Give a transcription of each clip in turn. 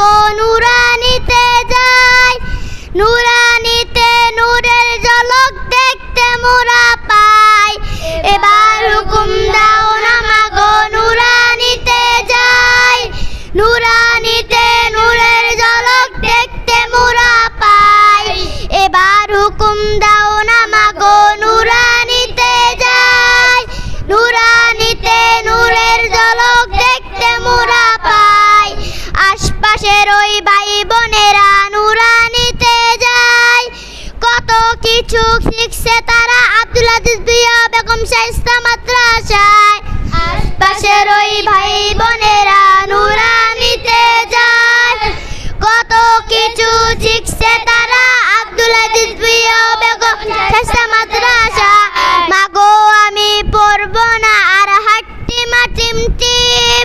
গো নুরানিতে যাই, নুরানিতে নূরের ঝলক দেখতে মোরা পাই। এবার হুকুম দাও না মাগো নুরানিতে যাই, নুরানিতে নূরের ঝলক দেখতে মোরা পাই। এবার হুকুম দাও না মাগো নুরানিতে যাই, নুরানিতে নূরের ঝলক দেখতে মোরা পাই। আশপাশের ওই ভাই বোনেরা নুরানিতে যায়, কত কিছু শিখছে তারা আব্দুল আজিজ ভুঁইয়া বেগম শায়েস্তা মাদ্রাসায়। আশপাশের ওই ভাই বোনেরা নুরানিতে যায়, কত কিছু শিখছে তারা আব্দুল আজিজ ভুঁইয়া বেগম শায়েস্তা মাদ্রাসা। মাগো আমি পড়ব না আর হাট্টিমা টিমটিম,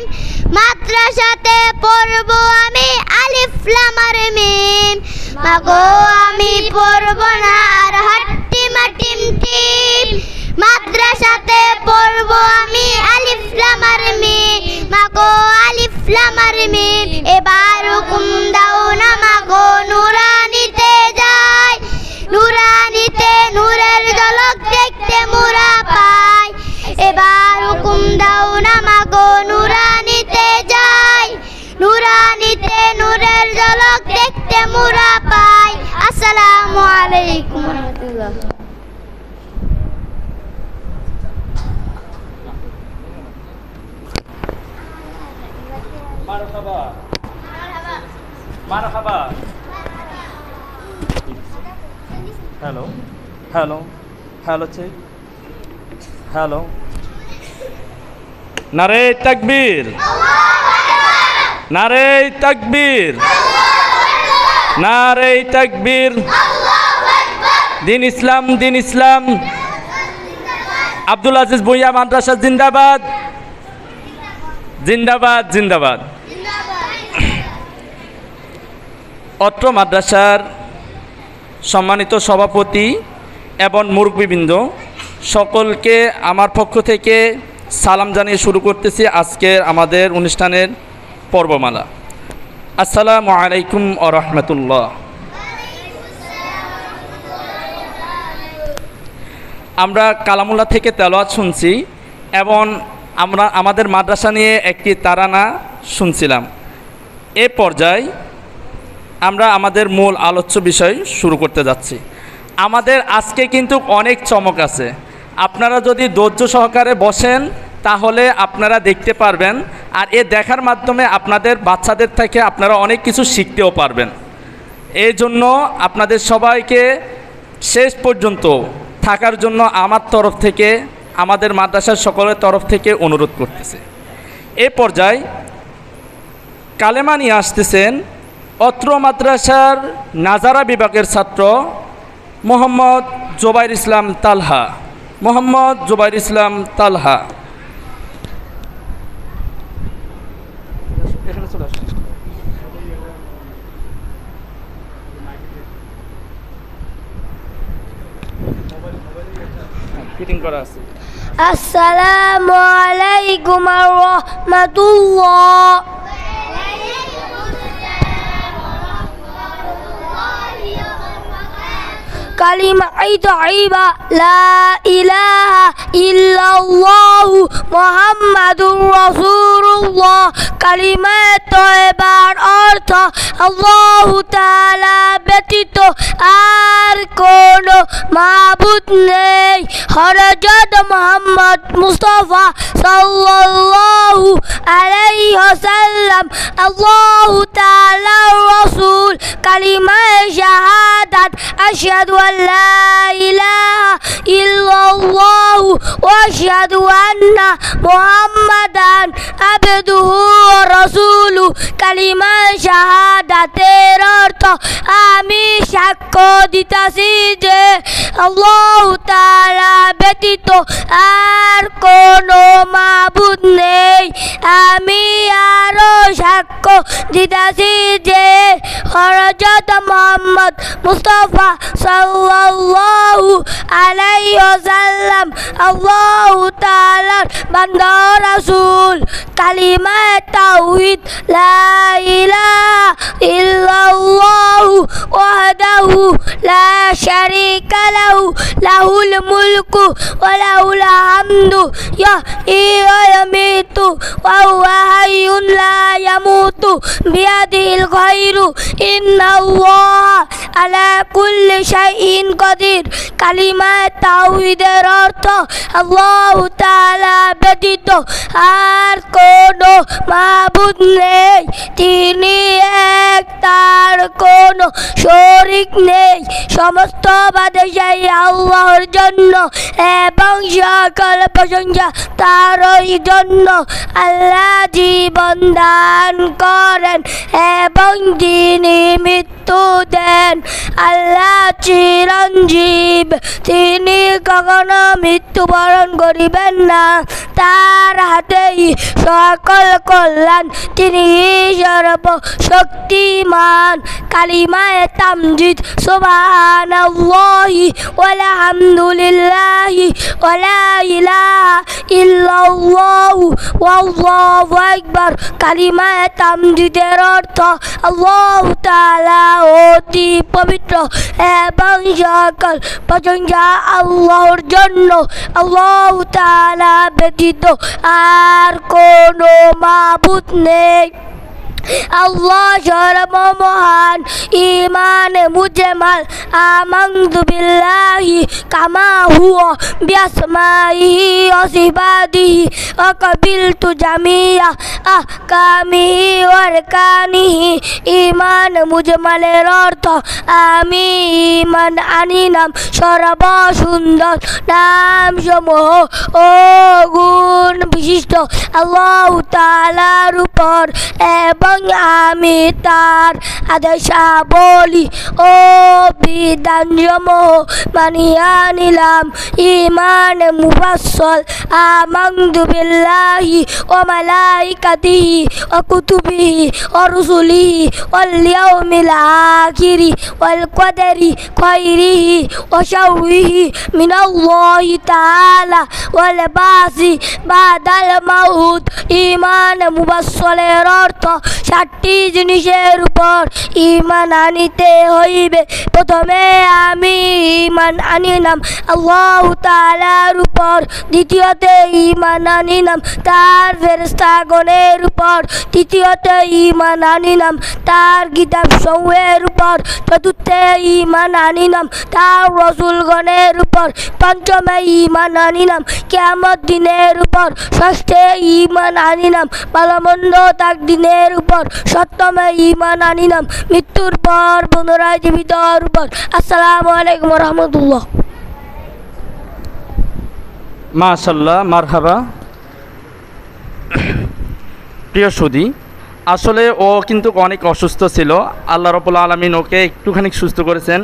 মাদ্রাসাতে পড়ব আমি আলিফ লাম আর মিম। মাগো আমি পড়ব না আর হাট্টিমা টিমটিম, মাদ্রাসাতে পড়ব আমি আলিফ লাম আর মিম। মাগো আলিফ লাম আর মিম। এবার হুকুম দাও না মাগো নুরানিতে যাই, নুরানিতে নূরের ঝলক দেখতে মোরা পাই। এবার হুকুম দাও না মাগো নুরানিতে যাই, নুরানিতে নূরের ঝলক দেখতে মোরা পাই। আসসালামু আলাইকুম ওয়া রাহমাতুল্লাহ। মারহাবা মারহাবা। Hello hello hello check hello. নারে তাকবীর, নারে তাকবীর, নারে তাকবীর। দিন ইসলাম, দিন ইসলাম। আব্দুল আজিজ ভুঁইয়া মাদ্রাসা জিন্দাবাদ, জিন্দাবাদ, জিন্দাবাদ। অত্র মাদ্রাসার সম্মানিত সভাপতি এবং মুরব্বিবৃন্দ সকলকে আমার পক্ষ থেকে সালাম জানিয়ে শুরু করতেছি আজকের আমাদের অনুষ্ঠানের পর্বমালা। আসসালামু আলাইকুম ওয়া রাহমাতুল্লাহ। আমরা কালামুল্লাহ থেকে তেলাওয়াত শুনছি এবং আমরা আমাদের মাদ্রাসা নিয়ে একটি তারানা শুনছিলাম। এ পর্যায়ে আমরা আমাদের মূল আলোচ্য বিষয় শুরু করতে যাচ্ছি। আমাদের আজকে কিন্তু অনেক চমক আছে। আপনারা যদি ধৈর্য সহকারে বসেন তাহলে আপনারা দেখতে পারবেন, আর এ দেখার মাধ্যমে আপনাদের বাচ্চাদের থেকে আপনারা অনেক কিছু শিখতেও পারবেন। এই জন্য আপনাদের সবাইকে শেষ পর্যন্ত থাকার জন্য আমার তরফ থেকে, আমাদের মাদ্রাসার সকলের তরফ থেকে অনুরোধ করতেছে। এ পর্যায়ে কালেমা নিয়ে আসতেছেন অত্র মাদ্রাসার নাজারা বিভাগের ছাত্র মোহাম্মদ জুবাইর ইসলাম তালহা। মোহাম্মদ জুবাইর ইসলাম তালহা। ফিটিং করা আছে। আসসালামু আলাইকুম ওয়া রাহমাতুল্লাহ। কালিমা তাইয়্যিবা লা ইলাহা ইল্লাল্লাহু মুহাম্মাদুর রাসূলুল্লাহ। কালিমা তাইয়্যিবার অর্থ আল্লাহু তাআলা ব্যতীত আর কোনো মাবুদ নেই। হযরত মুহাম্মদ মুস্তাফা সাল্লাল্লাহু আলাইহি ওয়াসাল্লাম আল্লাহু তাআলার রাসূল। কালিমা শাহাদাত আশহাদু আল্লা ইলাহা ইল্লাল্লাহু ওয়া আশহাদু আন্না মুহাম্মাদান আবদুহু ওয়া রাসূলুহু। কালিমা শাহাদাতের অর্থ আমি সাক্ষ্য দিতাছি যে আল্লাহু তাআলা ব্যতীত আর কোনো মাবুদ নেই। আমি আরো সাক্ষ্য দিতাছি যে হযরত মুহাম্মদ মুস্তাফা সাল্লাল্লাহু আলাইহি ওয়াসাল্লাম আল্লাহু তাআলার বান্দা রাসূল। কালিমা তাওহীদ লা ইলাহা لا شريك له له الملك وله الحمد يحيي ويميت وهو حي لا يموت بيده الخير إن الله على كل شيء قدير কালিমা তাওহীদের অর্থ আল্লাহ তাআলা ব্যতীত আর কোনো মাবুদ নেই, তিনি এক, তার কোনো শরীক নেই। সমস্ত বাদশাহী আল্লাহর জন্য এবং সকল প্রশংসা তারই জন্য। আল্লাহ জীবন দান করেন এবং তিনি মৃত্যু দেন। আল্লাহ চিরঞ্জীব, তিনি কখনো মৃত্যুবরণ করিবেন না। তার হাতেই সকল কল্যাণ, তিনি সর্বশক্তিমান। কালিমায়ে তামজিদ সুবহানাল্লাহি ওয়ালহামদুলিল্লাহি ওয়ালা ইলাহা ইল্লাল্লাহু ওয়াল্লাহু আকবার। কালিমায়ে তামজিদের অর্থ আল্লাহ তাআলা অতি পবিত্র এবং সকল প্রশংসা আল্লাহর জন্য। আল্লাহ তাআলা ব্যতীত আর কোনো মাবুদ নেই। আল্লাহ সর্বমহান, ঈমানে মুজমাল। আমানতু বিল্লাহি কামা হুয়া বিআসমাইহি ওয়া সিফাতিহি ওয়া কাবিলতু জামিয়া আহকামিহি ওয়া আরকানিহি। ঈমান মুজমালের অর্থ আমি ঈমান আনিলাম সর্বসুন্দর নামসমূহ ও গুণ বিশিষ্ট আল্লাহ তাআলার উপর এবং আমি তার আদেশাবলী ও বিধানসমূহ মানিয়া নিলাম। ঈমান মুফাসসাল। আমানতু বিল্লাহি ওয়া মালাইকাতিহি ওয়া কুতুবিহি ওয়া রুসুলিহি ওয়াল ইয়াউমিল আখিরি ওয়াল কদরি খাইরিহি ওয়া শাররিহি মিনাল্লাহি তাআলা ওয়াল বাসি বাদাল মাউত। ঈমান মুফাসসালের অর্থ 7টি জিনিসের উপর ঈমান আনিতে হইবে। প্রথমে আমি ঈমান আনিলাম আল্লাহ তাআলার উপর, দ্বিতীয়তে ঈমান আনিলাম তার ফেরেশতাগণের উপর, তৃতীয়তে ঈমান আনিলাম তার কিতাবসমূহের উপর, চতুর্থে ঈমান আনিলাম তার রাসূলগণের উপর, পঞ্চমে ঈমান আনিলাম কিয়ামত দিনের উপর, ষষ্ঠে ঈমান আনিলাম ভালো-মন্দ তাকদীরের উপর, সপ্তমে ঈমান আনিলাম মৃত্যুর পর পুনরায় জীবিত হওয়ার উপর। আসসালামু আলাইকুম ওয়া রাহমাতুল্লাহ। মাশাআল্লাহ, মারহাবা। প্রিয় সুধী, আসলে ও কিন্তু অনেক অসুস্থ ছিল। আল্লাহ রাব্বুল আলামিন ওকে একটুখানি সুস্থ করেছেন,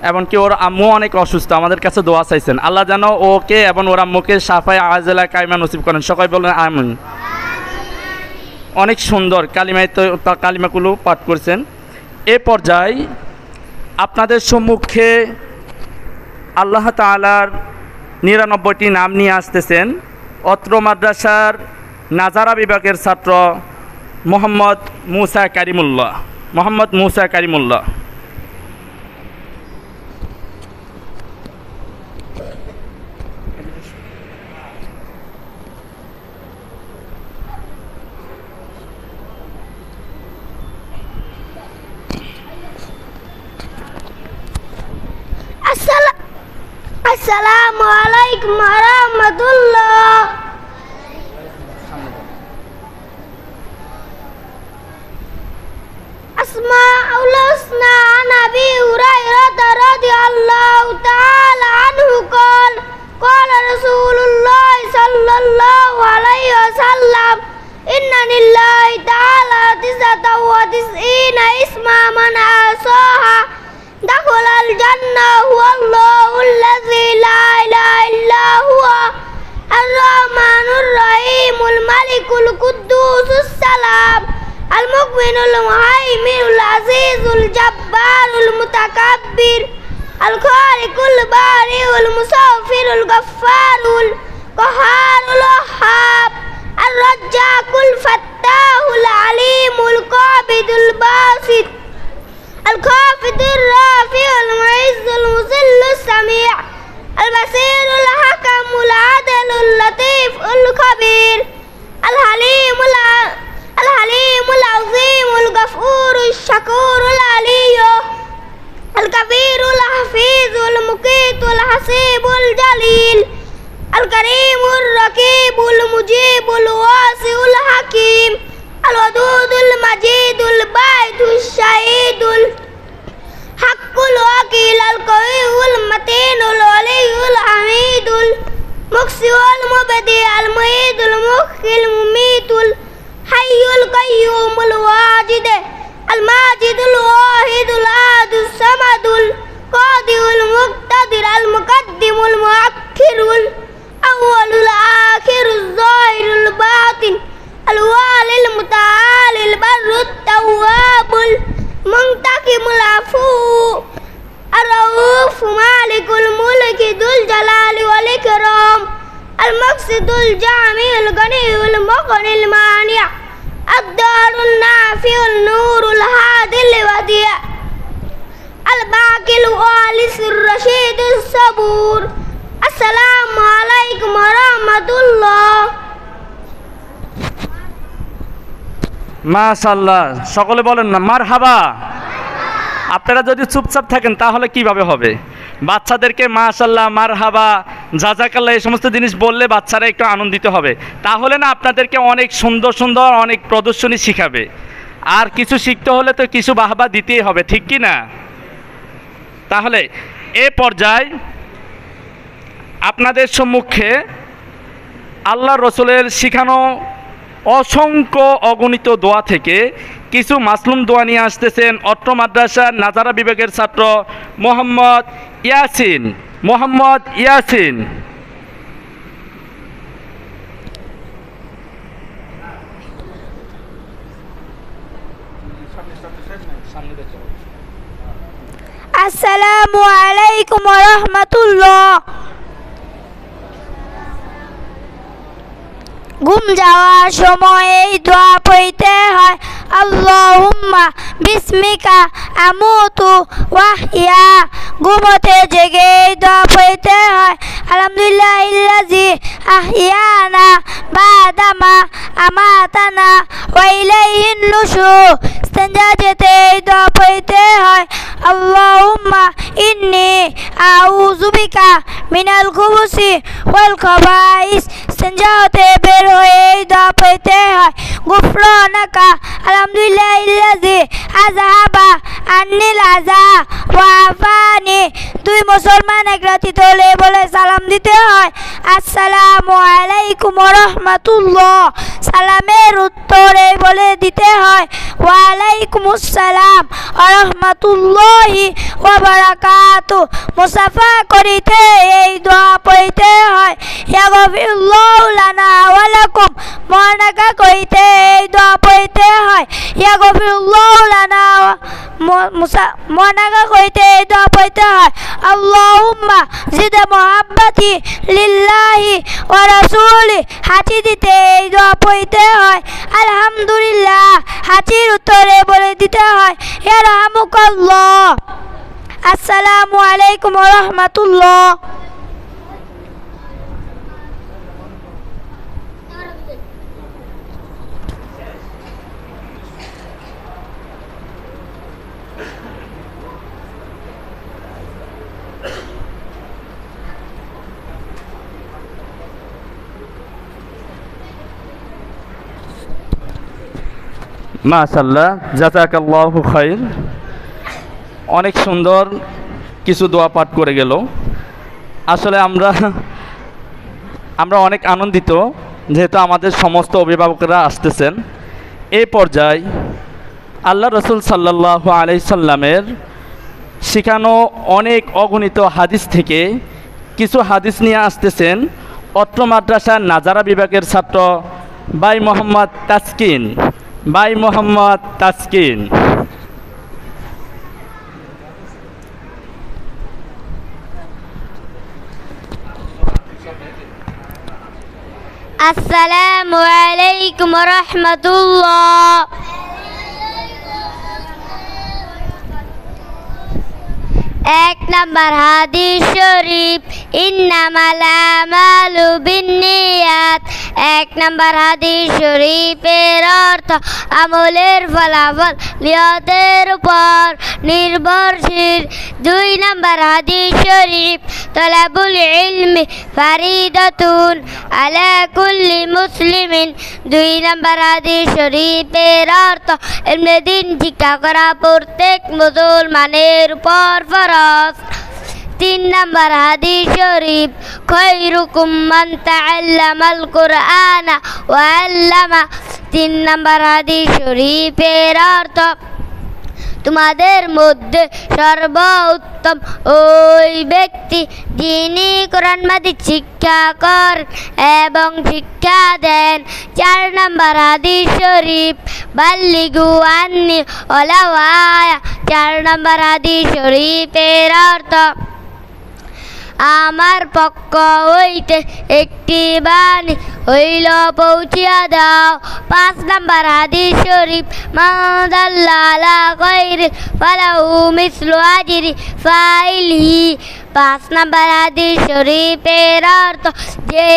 এমনকি ওর আম্মু অনেক অসুস্থ, আমাদের কাছে দোয়া চাইছেন। আল্লাহ যেন ওকে এবং ওর আম্মুকে শাফায়ে আজলা কায়মা নসিব করেন। সবাই বলেন আমিন। অনেক সুন্দর কালিমাগুলো পাঠ করছেন। এ পর্যায়ে আপনাদের সম্মুখে আল্লাহ তাআলার 99টি নাম নিয়ে আসতেছেন অত্র মাদ্রাসার নাজারা বিভাগের ছাত্র মোহাম্মদ মুসা কারিমুল্লাহ। আসসালামু আলাইকুম ওয়া রাহমাতুল্লাহ। আসমাউল হুসনা আন আবি হুরায়রা রাদিয়াল্লাহু তাআলা আনহু قال قال رسول الله صلى الله عليه وسلم إن لله تعالى 99 اسما من أحصاها دخل الجنة هو الله الذي لا إله إلا هو الرحمن الرحيم الملك القدوس السلام المؤمن المهيمن العزيز الجبار المتكبر الخالق البارئ المصور الغفار القهار الوهاب الرزاق الفتاح العليم القابض الباسط الخافض الرافع السميع البصير الحكم العدل اللطيف الخبير الحليم العظيم الغفور الشكور العلي الكبير الحفيظ المقيت الحسيب الجليل الكريم الرقيب المجيب الواسع الحكيم الودود المجيد الباعث الشهيد الحق الوكيل القوي المتين الولي الحميد المقسي المبدع المعيد المحيي المميت الحي القيوم الواجد الماجد الواحد الأحد الصمد القادر المقتدر المقدم المؤخر الأول الآخر الظاهر الباطن الوالي المتعالي البر التواب المنتقم العفو الرؤوف مالك الملك ذو الجلال والإكرام المقصد الجامع الغني المغني المانع الدار النافع النور الهادي الوديع الباقي الوالس الرشيد الصبور السلام عليكم ورحمة الله মাশাআল্লাহ সকলে বলেন না মারহাবা। আপনারা যদি চুপচাপ থাকেন তাহলে কিভাবে হবে? বাচ্চাদেরকে মাশাআল্লাহ মারহাবা জাযাকাল্লাহ এই সমস্ত জিনিস বললে বাচ্চারা একটু আনন্দিত হবে, তাহলে না আপনাদেরকে অনেক সুন্দর সুন্দর অনেক প্রদর্শনী শিখাবে। আর কিছু শিখতে হলে তো কিছু বাহবা দিতেই হবে, ঠিক কি না? তাহলে এ পর্যায়ে আপনাদের সম্মুখে আল্লাহ রসুলের শিখানো অসংখ্য অগণিত দোয়া থেকে কিছু মাসলুম দোয়া নিয়ে আসতেছেন অট্ট মাদ্রাসার নাজারা বিভাগের ছাত্র মোহাম্মদ ইয়াসিন। আসসালামু আলাইকুম ওয়া রাহমাতুল্লাহ। ঘুম যাওয়ার সময় এই দোয়া পড়তে হয়, আল্লাহুম্মা বিসমিকা আমুতু ওয়াহইয়া। ঘুমোতে জেগে এই দোয়া পড়তে হয়, আলহামদুলিল্লাহিল্লাযী আহইয়ানা বাদামা আমাতানা ওয়া ইলাইহিন নুশুর। ইস্তেঞ্জা যেতে এই দোয়া পড়তে হয়, আল্লাহুম্মা ইন্নী আউযু বিকা মিনাল খুবুসি ওয়াল খাবাইস। ইস্তেঞ্জা হতে বের হয়ে এই দোয়া পড়তে হয়, গুফরানাকা আলহামদুলিল্লাহিল্লাযী আযহাবা আন্নিল আযা ওয়া আফানি। দুই মুসলমান এক রাতি তোলে বলে সালাম দিতে হয়, আসসালামু আলাইকুম ওয়া রাহমাতুল্লাহ। সালামের উত্তরে বলে দিতে হয়, ওয়া আলাইকুমুস সালাম ওয়া রাহমাতুল্লাহি ওয়া বারাকাতুহু। মুসাফা করিতে এই দোয়া পড়তে হয়, ইয়া গফিরুল্লাহু লানা ওয়া লাকুম। মহানাকা করিতে এই দোয়া পড়তে হয়, ইয়া গফিরুল্লাহু লানা। মহানাকা করিতে এই দোয়া পড়তে হয়, আল্লাহুম্মা জিদ মুহাব্বাতি লিল্লাহি ওয়া রাসূলি। হাঁচি দিতে এই দোয়া পড়তে হয়, আলহামদুলিল্লাহ। হাঁচির উত্তরে বলে দিতে হয়, ইয়ারহামুকাল্লাহ। আসসালামু আলাইকুম ওয়া রাহমাতুল্লাহ। মাশাআল্লাহ জাযাকাল্লাহু খাইর। অনেক সুন্দর কিছু দোয়া পাঠ করে গেল। আসলে আমরা অনেক আনন্দিত যেহেতু আমাদের সমস্ত অভিভাবকরা আসতেছেন। এই পর্যায়ে আল্লাহ রসুল সাল্লাল্লাহু আলাইহি সাল্লামের শেখানো অনেক অগণিত হাদিস থেকে কিছু হাদিস নিয়ে আসতেছেন অত্র মাদ্রাসার নাজারা বিভাগের ছাত্র ভাই মোহাম্মদ তাসকিন। আসসালামু আলাইকুম ওয়া রাহমাতুল্লাহ। এক নাম্বার হাদিস শরীফ ইন্নামাল আমালু বিন্নিয়াত। 1 নাম্বার হাদিস শরীফের অর্থ আমলের ফলাফল নিয়তের উপর নির্ভরশীল। 2 নাম্বার হাদিস শরীফ তলাবুল ইলমি ফারিদাতুন আলা কুল্লি মুসলিমিন। 2 নাম্বার হাদিস শরীফের অর্থ ইলমে দ্বীন শিক্ষা করা প্রত্যেক মুসলমানের উপর ফরজ। 3 নাম্বার হাদিস শরীফ খায়রুকুম মান তাআল্লামাল কুরআনা ওয়া আল্লামা। 3 নাম্বার হাদিস শরীফের অর্থ তোমাদের মধ্যে সর্বোত্তম ওই ব্যক্তি যিনি কোরআন মাজিদ শিক্ষা করেন এবং শিক্ষা দেন। 4 নাম্বার হাদিস শরীফ বাল্লিগু আন্নি ওয়ালাউ আয়া। 4 নাম্বার হাদিস শরীফের অর্থ আমার পক্ষ হইতে একটি বাণী হইল পৌঁছিয়া দাও। 5 নাম্বার হাদিস শরীফ মান দাল্লা আলা খায়রি ফালাহু মিসলু আজরি ফাইলিহি। 5 নাম্বার হাদিস শরীফের অর্থ যে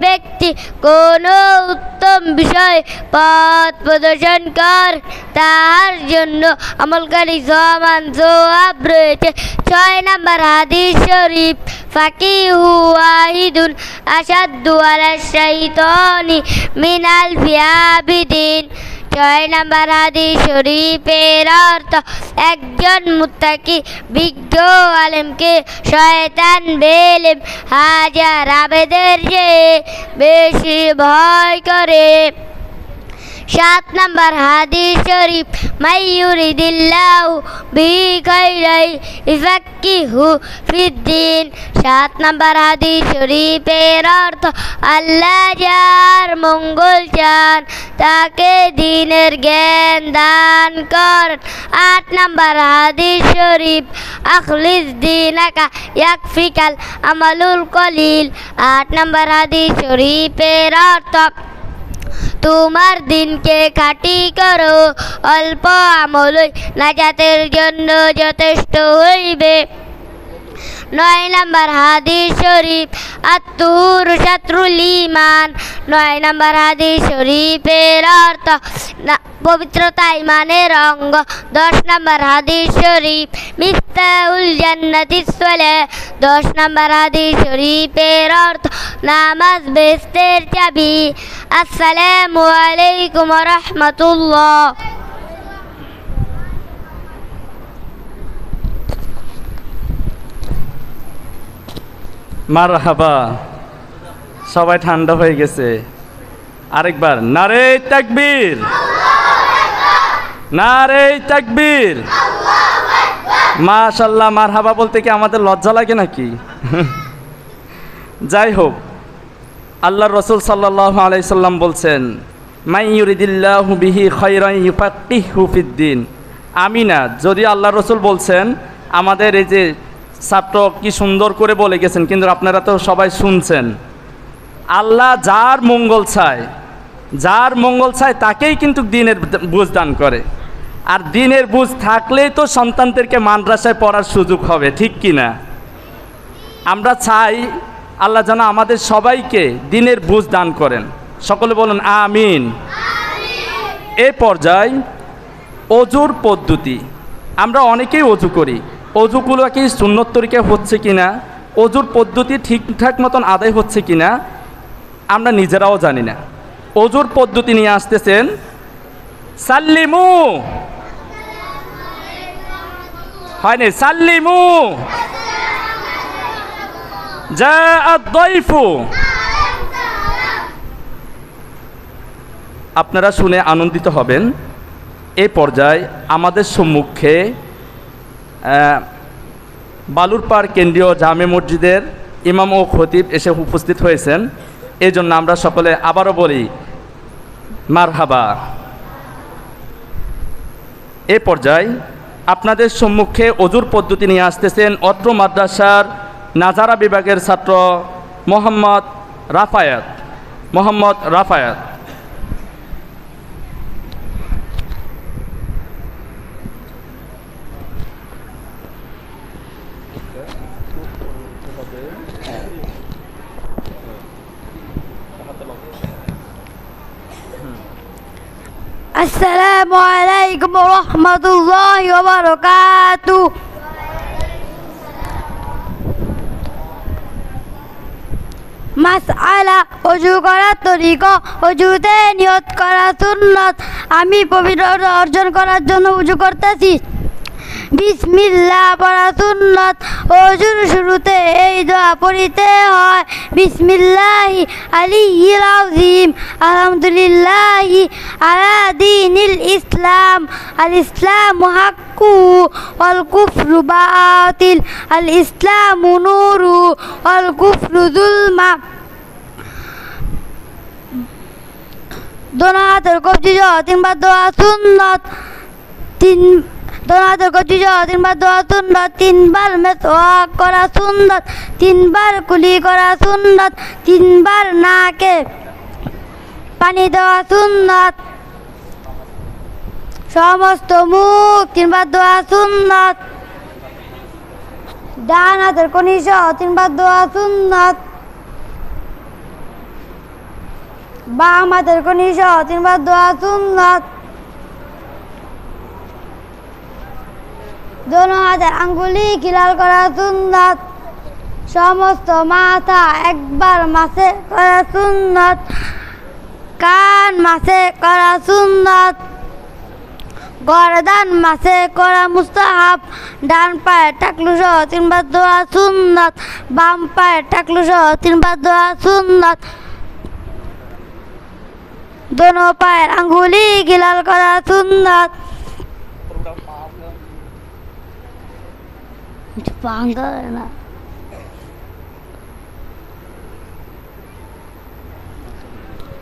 ব্যক্তি কোনো উত্তম বিষয় পথ প্রদর্শন করে তার জন্য আমলকারী সমান সওয়াব রয়েছে। 6 নাম্বার হাদিস শরীফ ফাকিহু ওয়াহিদুন আশাদ্দু আলা শাইতানি মিন আলফি আবিদিন। 6 নাম্বার হাদিস শরীফের অর্থ একজন মুত্তাকি বিজ্ঞ আলেমকে শয়তান বেলেম হাজার আবেদের চেয়ে বেশি ভয় করে। 7 নাম্বার হাদিস শরীফ মাইয়ুরিদিল্লাহু বিহি খায়রান ইউফাক্কিহু ফিদ্দিন। 7 নাম্বার হাদিস শরীফের অর্থ আল্লাহ যার মঙ্গল চান তাকে দ্বীনের জ্ঞান দান করেন। 8 নাম্বার হাদিস শরীফ আখলিস দীনাকা ইয়াকফিকাল আমালুল কলিল। 8 নাম্বার হাদিস শরীফের অর্থ তোমার দিনকে খাঁটি করো, অল্প আমলই নাজাতের জন্য যথেষ্ট হইবে। 9 নাম্বার হাদিস শরীফ আত-তুহুর শাতরুল ঈমান। 9 নাম্বার হাদিস শরীফের অর্থ পবিত্রতা ঈমানের অঙ্গ। 10 নাম্বার হাদিস শরীফ মিফতাহুল জান্নাতিস সালাহ। 10 নাম্বার হাদিস শরীফের অর্থ নামাজ বেহেশতের চাবি। আসসালামু আলাইকুম ওয়া রাহমাতুল্লাহ। মারহাবা, সবাই ঠান্ডা হয়ে গেছে। আরেকবার নারে তাকবীর, নারে তাকবীর। মাশাআল্লাহ, মারহাবা বলতে কি আমাদের লজ্জা লাগে নাকি? যাই হোক, আল্লাহ রসুল সাল্লাল্লাহু আলাইহি সাল্লাম বলছেন মাই ইউরিদিল্লাহু বিহি খায়রান ইউফাক্কিহু ফিদ্দিন। আমি না, যদি আল্লাহ রসুল বলছেন, আমাদের এই যে ছাত্র কি সুন্দর করে বলে গেছেন, কিন্তু আপনারা তো সবাই শুনছেন। আল্লাহ যার মঙ্গল চায়, যার মঙ্গল চায় তাকেই কিন্তু দ্বীনের বুঝ দান করে। আর দ্বীনের বুঝ থাকলেই তো সন্তানদেরকে মাদ্রাসায় পড়ার সুযোগ হবে, ঠিক কি না? আমরা চাই আল্লাহ যেন আমাদের সবাইকে দ্বীনের বুঝ দান করেন। সকলে বলুন আমিন। এই পর্যায়ে অজুর পদ্ধতি, আমরা অনেকেই অজু করি, অজুগুলো কি সুন্নত তরিকায় হচ্ছে কিনা, অজুর পদ্ধতি ঠিকঠাক মতন আদায় হচ্ছে কিনা আমরা নিজেরাও জানি না। অজুর পদ্ধতি নিয়ে আসতেছেন সাল্লিমু, হয়নি সাল্লিমু জাআদ দাইফু। আপনারা শুনে আনন্দিত হবেন। এই পর্যায়ে আমাদের সম্মুখে বালুরপাড় কেন্দ্রীয় জামে মসজিদের ইমাম ও খতিব এসে উপস্থিত হয়েছেন। এই জন্য আমরা সকলে আবারও বলি মারহাবা। এ পর্যায়ে আপনাদের সম্মুখে অজুর পদ্ধতি নিয়ে আসতেছেন অত্র মাদ্রাসার নাজারা বিভাগের ছাত্র মোহাম্মদ রাফায়াত। মোহাম্মদ রাফায়াত। আসসালামু আলাইকুম ওয়া রাহমাতুল্লাহি ওয়া বারাকাতুহু। মাসআলা ওযু করার তরিকা। ওযুতে নিয়ত করা সুন্নাত। আমি পবিত্রতা অর্জন করার জন্য ওযু করতেছি। বিসমিল্লাহ পড়া সুন্নাত। ওযুর শুরুতে এই দোয়া পড়িতে হয়, বিসমিল্লাহি আলিয়্যিল আযীম, আলহামদুলিল্লাহি আলা দীনিল ইসলাম, আল ইসলামু হাক্কু ওয়াল কুফরু বাতিল, আল ইসলামু নূরু ওয়াল কুফরু যুলমা। दोनों हाथों को जीजो तीन बार दुआ सुन्नत। दोनों हाथों को जीजो तीन बार दुआ सुन्नत। 3 बार मिसवाक करा सुन्नत। 3 बार कुली करा सुन्नत। 3 बार नाके पानी देवा सुन्नत। समस्त मुख 3 बार दुआ सुन्नत। डान हाथों को नीचो 3 बार दुआ सुन्नत। बाम हाथेर को नीचो 3 बार दुआ सुन्नत। दोनों हाथेर आंगुली किलाल करा सुन्नत। समस्त माथा एक बार मासे करा सुन्नत। कान मासे करा सुन्नत। गर्दन मासे करा मुस्ताहाब। डान पाয়ে টাকলু সহ 3 বার দোয়া সুন্নাত। বাম পায়ে টাকলু সহ 3 বার দোয়া সুন্নাত। दोनों पैर अंगुली गिलाल करा सुन्नत।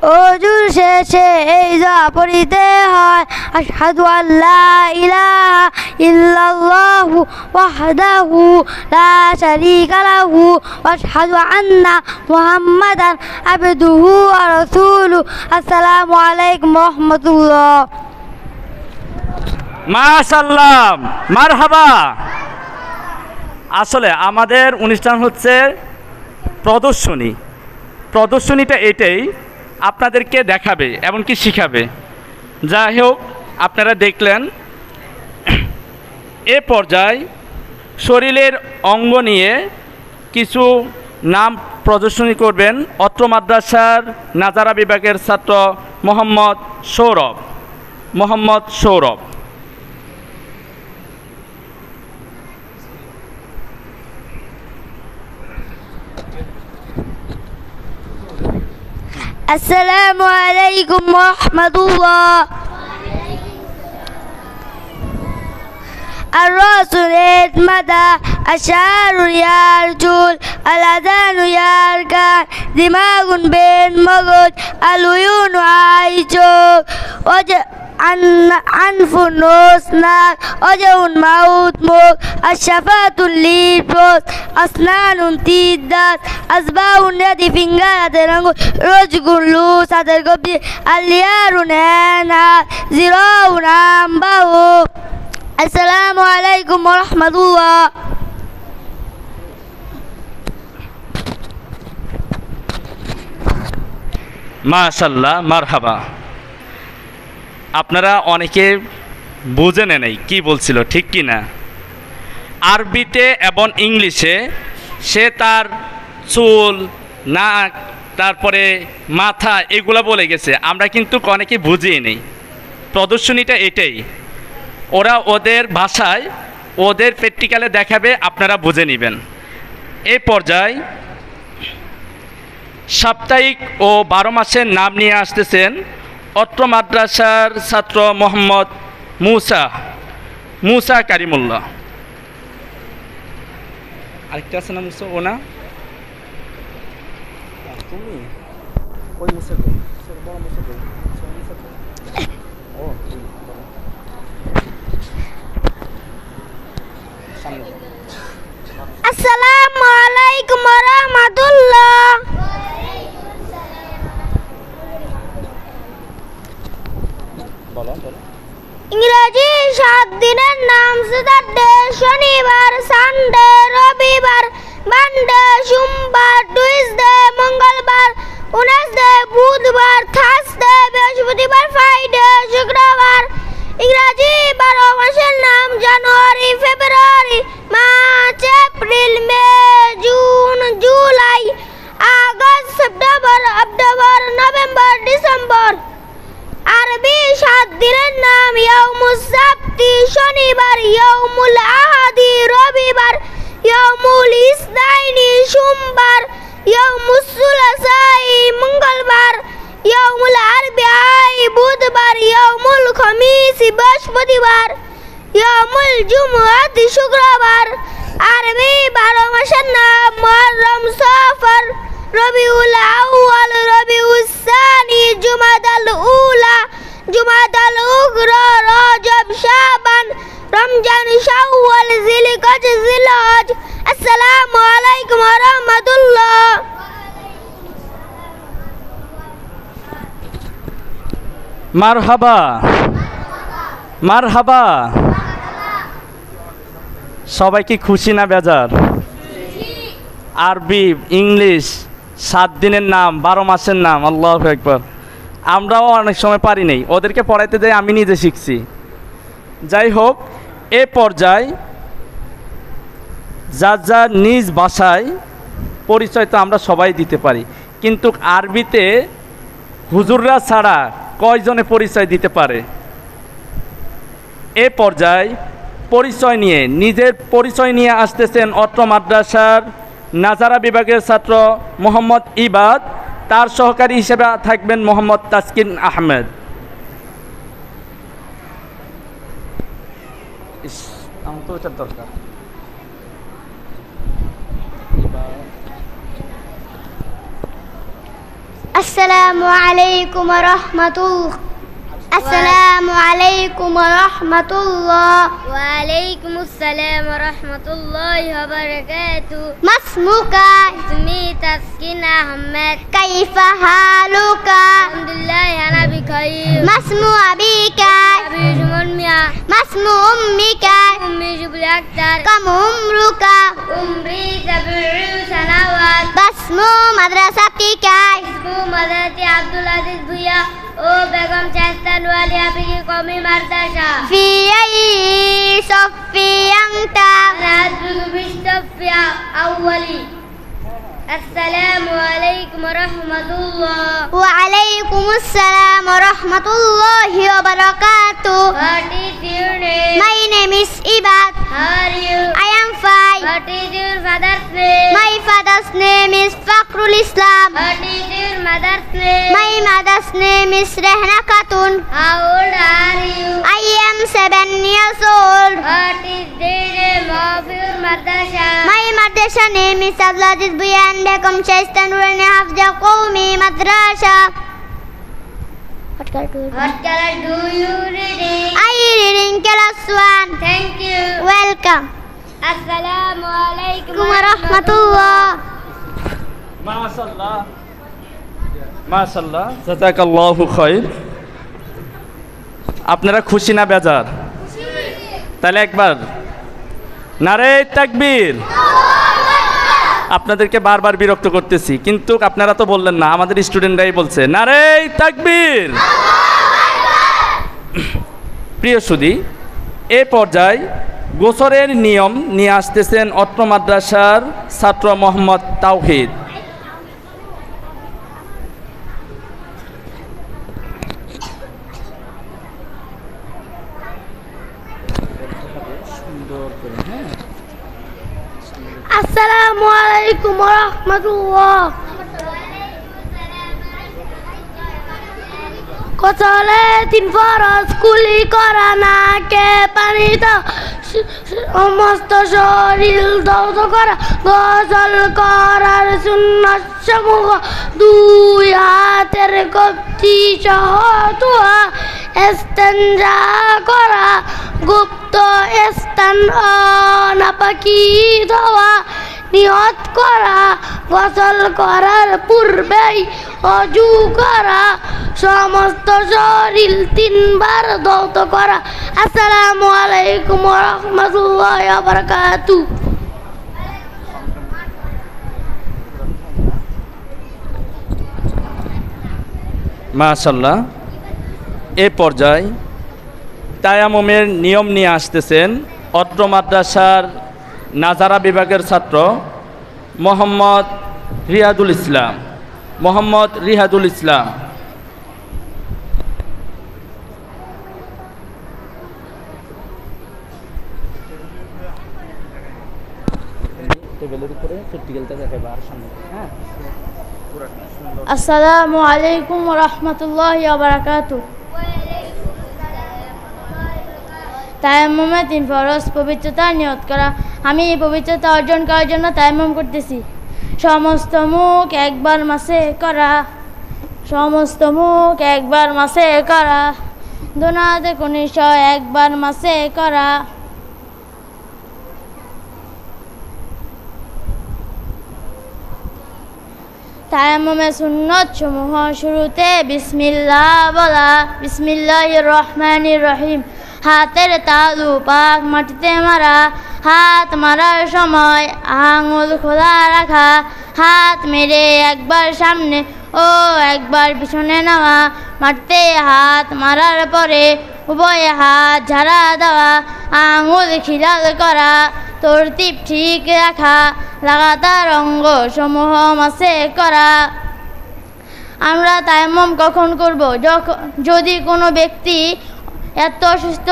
ওযুর শেষে এই দোয়া পড়িতে হয়, আশহাদু আল্লা ইলাহা ইল্লাল্লাহু ওয়াহদাহু লা শারীকা লাহু ওয়া আশহাদু আন্না মুহাম্মাদান আবদুহু ওয়া রাসূলুহু। আসসালামু আলাইকুম ওয়া রাহমাতুল্লাহ। মাশাআল্লাহ, মারহাবা। আসলে আমাদের অনুষ্ঠান হচ্ছে প্রদর্শনী। প্রদর্শনীটা এটাই, আপনাদেরকে দেখাবে এমনকি শিখাবে। যাই হোক, আপনারা দেখলেন এ পর্যায়ে শরীরের অঙ্গ নিয়ে কিছু নাম প্রদর্শনী করবেন অত্র মাদ্রাসার নাজারা বিভাগের ছাত্র মোহাম্মদ সৌরভ। মোহাম্মদ সৌরভ। আসসালামু আলাইকুম ওয়া রাহমাতুল্লাহ। الرسول مدى الشعر يرجل الأذان يركان دماغ بين مغد العيون عيجوك أنف نوز ناك وجه موت موك الشفاة الليبروس أسنان تيدات أصبع اليد فنجان أترنغو رجل لوس أترقبي اليار نانا زراع نامبه। السلام عليكم ورحمة الله। মাশাআল্লাহ, মারহাবা। আপনারা অনেকে বুঝে নেই কি বলছিল, ঠিক কি না? আরবিতে এবং ইংলিশে সে তার চুল, নাক, তারপরে মাথা এগুলো বলে গেছে। আমরা কিন্তু অনেকে বুঝিয়ে নেই। প্রদর্শনীটা এটাই, ওরা ওদের ভাষায় ওদের প্র্যাকটিক্যালে দেখাবে, আপনারা বুঝে নেবেন। এই পর্যায়ে সাপ্তাহিক ও 12 মাসের নাম নিয়ে আসতেছেন অত্র মাদ্রাসার ছাত্র মোহাম্মদ মুসা কারিমুল্লাহ। আরেকটা আছে না মুসা? ও না, তুমি ওই মুসা বড় মুসা ও সামনে। আসসালামু আলাইকুম ওয়া রাহমাতুল্লাহ। ইংরেজি 7 দিনের নাম: স্যাটারডে, শনিবার, সানডে, রবিবার, মানডে, সোমবার, টুইসডে, মঙ্গলবার, ওয়েডনেসডে, বুধবার, থার্সডে, বৃহস্পতিবার, ফ্রাইডে, শুক্রবার, শনিবার, ইয়াউমুল আহাদি রবিবার, ইয়াউমুল ইসনাইনি সোমবার, ইয়াউমুস সুলাসাই মঙ্গলবার, ইয়াউমুল আরবিআই বুধবার, ইয়াউমুল খামিস বৃহস্পতিবার, ইয়াউমুল জুমআতি শুক্রবার। আরবি 12 মাসের নাম মুহররম, সফর, রবিউল আউয়াল, রবিউস সানি, জুমাদাল উলা, জুমাদাল উখরা, রজব, শাবান, রমজান, শাওয়াল, জিলকজ, জিলহজ। আসসালামু আলাইকুম ওয়া রাহমাতুল্লাহ। মারহাবা, মারহাবা। সবাই কি খুশি না বেজার? আরবি, ইংলিশ, 7 দিনের নাম, 12 মাসের নাম। আল্লাহু আকবার। আমরাও অনেক সময় পারি নাই, ওদেরকে পড়াইতে যাই, আমি নিজে শিখছি। যাই হোক, এ পর্যায়ে যার যার নিজ ভাষায় পরিচয় তো আমরা সবাই দিতে পারি, কিন্তু আরবিতে হুজুররা ছাড়া কয়জনে পরিচয় দিতে পারে? এ পর্যায়ে পরিচয় নিয়ে, নিজের পরিচয় নিয়ে আসতেছেন অত্র মাদ্রাসার নাজারা বিভাগের ছাত্র মোহাম্মদ ইবাদ। তার সহকারী হিসেবে থাকবেন মোহাম্মদ তাসকিন আহমেদ। আমার তো এটার দরকার। আসসালামু আলাইকুম ওয়া রাহমাতুল্লাহ। আসসালামু আলাইকুম ওয়া রাহমাতুল্লাহ। ওয়া আলাইকুমুস সালাম ওয়া রাহমাতুল্লাহি ওয়া বারাকাতুহু। মাসমুকা? ইসমি তাসকিন আহমেদ। কাইফা হালুকা? আলহামদুলিল্লাহ আনা বিখাইর। মাসমু আবিকা? আবি জুমন মিয়া। মাসমু উম্মিকা? উম্মি jubilee Akter. Come উমরুকা? উমরি 7 সানাওয়াত। বাসমু মাদ্রাসাতিকা? ইসমু মাদ্রাসাতি Abdul Aziz Bhuiyan O Begum চাস্তান Walia ফিকি Qaumi Madrasa. Fee I Safi আনতা? আনা বিসফি আউয়ালি। আসসালামু আলাইকুম ওয়া রাহমাতুল্লাহ। ওয়া আলাইকুমুস সালাম ওয়া রাহমাতুল্লাহি ওয়া বারাকাতুহু। What is your name? My name is Ibad. How are you? I am fine. What is your father's name? My father's name is Fakrul Islam. What is your mother's name? My mother's name is Rehna Khatun. How old are you? I am 7 years old. What is the name of your madrasa? My madrasa name is Abdul Aziz Bhuiya Begum Shaistan Nurani Hafza Qawmi Madrasa. What color do you reading? I reading class 1. Thank you. Welcome. Assalamu alaikum wa rahmatullah. মাশাআল্লাহ, মাশাআল্লাহ, জাযাকাল্লাহু খাইর। আপনারা খুশি না বেজার? তাহলে একবার নারে তাকবীর। আপনাদেরকে বারবার বিরক্ত করতেছি, কিন্তু আপনারা তো বললেন না, আমাদের স্টুডেন্টরাই বলছে নারে তাকবীর। প্রিয় সুধী, এ পর্যায়ে গোসরের নিয়ম নিয়ে আসতেছেন অত্র মাদ্রাসার ছাত্র মোহাম্মদ তাওহিদ। আসসালামু আলাইকুম ওয়া রাহমাতুল্লাহ। কোসলে 3 ফরজ কুলি করা না কে পানি দাও, সমস্ত শরীর ধৌত করা, গোসল করার সুন্নাত সমূহ 2 হাতের কবজি সহ ধোয়া, ইস্তেঞ্জা করা, গুপ্ত স্থান নাপাকি ধোয়া, নিয়ত করা, গোসল করার পূর্বেই অজু করা, সমস্ত শরীর 3 বার ধৌত করা। আসসালামু আলাইকুম ওয়া রাহমাতুল্লাহি ওয়া বারাকাতুহু। মাশাআল্লাহ। এ পর্যায়ে তায়াম্মুমের নিয়ম নিয়ে আসতেছেন অত্র মাদ্রাসার নাজারা বিভাগের ছাত্র মোহাম্মদ রিয়াদুল ইসলাম। মোহাম্মদ রিয়াদুল ইসলাম। টেবিলের উপরে প্র্যাকটিক্যালটা দেখাবে আর সামনে হ্যাঁ আসসালামু আলাইকুম ওয়া রাহমাতুল্লাহি ওয়া বারাকাতুহু। তায়াম্মুমে 3 ফরজ। পবিত্রতা নিয়ত করা। আমি এই পবিত্রতা অর্জন করার জন্য তায়াম্মুম করতেছি। সমস্ত মুখ একবার মাসে করা, সমস্ত মুখ একবার মাসে করা, দুনাতে কুনিশ একবার মাসে করা। তায়াম্মুমে সুন্নত সমূহ। শুরুতে বিসমিল্লাহ বলা। বিসমিল্লাহির রহমানির রহিম। হাতের তালু পাক মাটিতে মারা। হাত মারার সময় আঙুল খোলা রাখা। হাত মেরে একবার সামনে ও একবার পিছনে নেওয়া। মাটিতে হাত মারার পরে উভয় হাত ঝাড়া দেওয়া। আঙুল খিলাল করা। তরতিব ঠিক রাখা। লাগাতার অঙ্গ সমূহ মাসে করা। আমরা তায়াম্মুম কখন করব? যদি কোনো ব্যক্তি এত অসুস্থ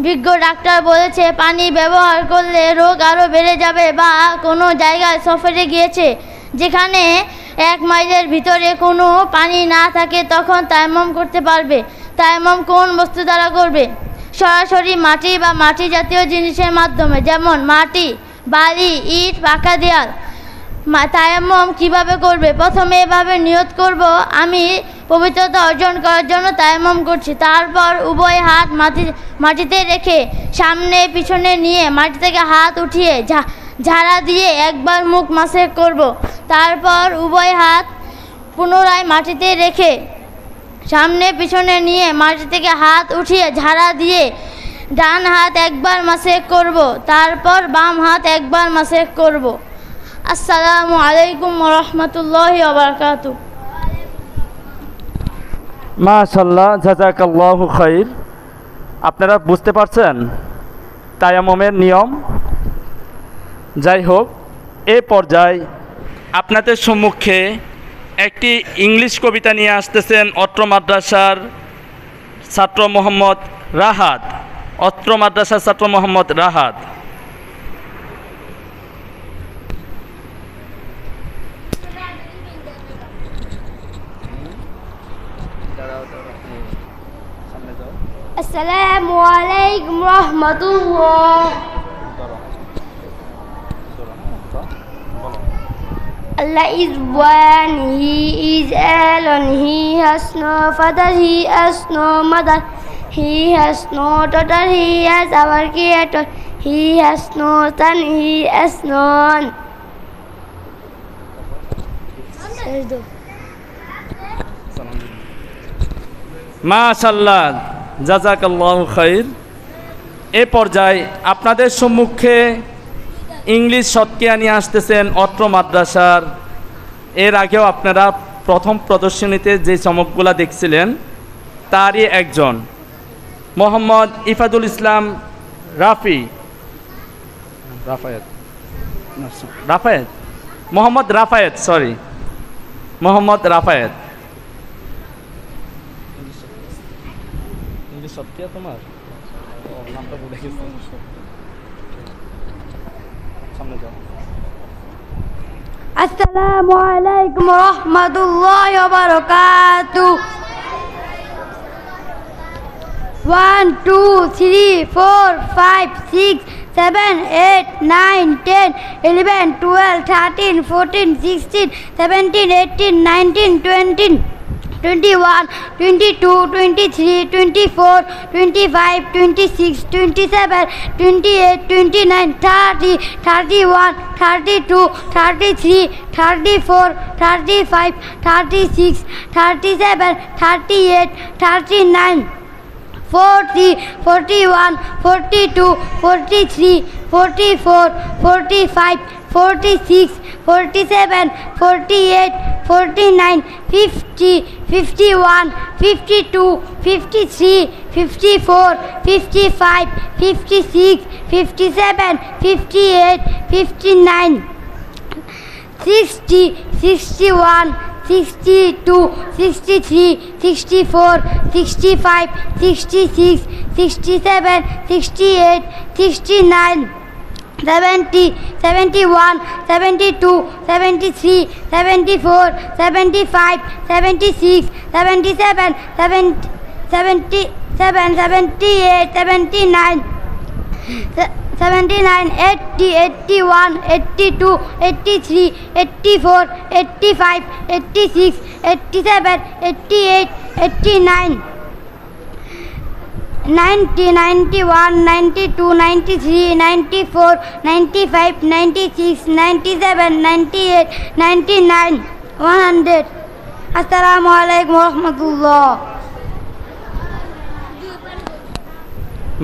বিজ্ঞ ডাক্তার বলেছে পানি ব্যবহার করলে রোগ আরও বেড়ে যাবে, বা কোনো জায়গায় সফরে গিয়েছে যেখানে 1 মাইলের ভিতরে কোনো পানি না থাকে, তখন তায়াম্মুম করতে পারবে। তায়াম্মুম কোন বস্তু দ্বারা করবে? সরাসরি মাটি বা মাটি জাতীয় জিনিসের মাধ্যমে, যেমন মাটি, বালি, ইট, পাকা দেয়াল। তায়াম্মুম কিভাবে করবে? প্রথমে এভাবে নিয়ত করব, আমি পবিত্রতা অর্জন করার জন্য তায়াম্মুম করছি। তারপর উভয় হাত মাটিতে রেখে সামনে পিছনে নিয়ে মাটি থেকে হাত উঠিয়ে ঝাড়া দিয়ে একবার মুখ মাসে করব। তারপর উভয় হাত পুনরায় মাটিতে রেখে সামনে পিছনে নিয়ে মাটি থেকে হাত উঠিয়ে ঝাড়া দিয়ে ডান হাত একবার মাসে করব। তারপর বাম হাত একবার মাসে করব। আসসালামু আলাইকুম ওয়া রাহমাতুল্লাহি ওয়া বারাকাতুহু। মাশাআল্লাহ, জাযাকাল্লাহু খাইর। আপনারা বুঝতে পারছেন তায়াম্মুমের নিয়ম। যাই হোক, এ পর্যায়ে আপনাদের সম্মুখে একটি ইংলিশ কবিতা নিয়ে আসতেছেন অত্র মাদ্রাসার ছাত্র মোহাম্মদ রাহাত। অত্র মাদ্রাসার ছাত্র মোহাম্মদ রাহাত। আসসালামু আলাইকুম রাহমাতুল্লাহ। Allah is one, He is alone, He has no father, He has no mother, He has no daughter, He has our creator, He has no son, He has none. মাশাআল্লাহ, জাযাকাল্লাহু খাইর। এ পর্যায়ে আপনাদের সম্মুখে ইংলিশ শতকিয়া নিয়ে আসতেছেন অত্র মাদ্রাসার। এর আগেও আপনারা প্রথম প্রদর্শনীতে যে চমকগুলা দেখছিলেন তারই একজন মোহাম্মদ ইফাদুল ইসলাম মোহাম্মদ রাফায়েত, মোহাম্মদ রাফায়েত। ইংলিশ শতকিয়া তোমার নামটা ভুলে গেছি। আসসালামু আলাইকুম রাহমাতুল্লাহি ওয়া বারাকাতুহু। 1 2 3 4 5 6 7 8 9 10 11 12 13 14 16 17 18 19 20 21 22 23 24 25 26 27 28 29 30 31 32 33 34 35 36 37 38 39 40 41 42 43 44 45 46 47 48 49 50 51 52 53 54 55 56 57 58 59 60 61 62 63 64 65 66 67 68 69 70, 71, 72, 73, 74, 75, 76, 77, 77, 78, 79, 79, 80, 81, 82, 83, 84, 85, 86, 87, 88, 89, 90, 91, 92, 93, 94, 95, 96, 97, 98, 99, 100. Assalamu alaikum wa rahmatullah.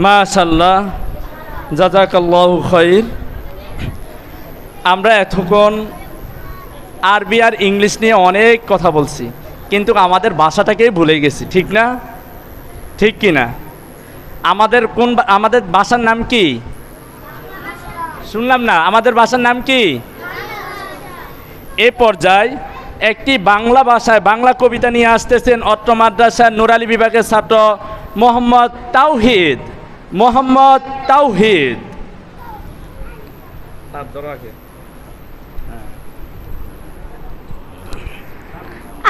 মাশাআল্লাহ, জাযাকাল্লাহু খাইর। আমরা এতক্ষণ আরবি আর ইংলিশ নিয়ে অনেক কথা বলছি, কিন্তু আমাদের ভাষাটাকেই ভুলে গেছি, ঠিক না? ঠিক কি না? আমাদের ভাষার নাম কি? শুনলাম না, আমাদের ভাষার নাম কি? এ পর্যায়ে একটি বাংলা ভাষায় বাংলা কবিতা নিয়ে আসতেছেন অত্র মাদ্রাসার নুরালী বিভাগের ছাত্র মোহাম্মদ তাওহিদ। মোহাম্মদ তাওহিদ।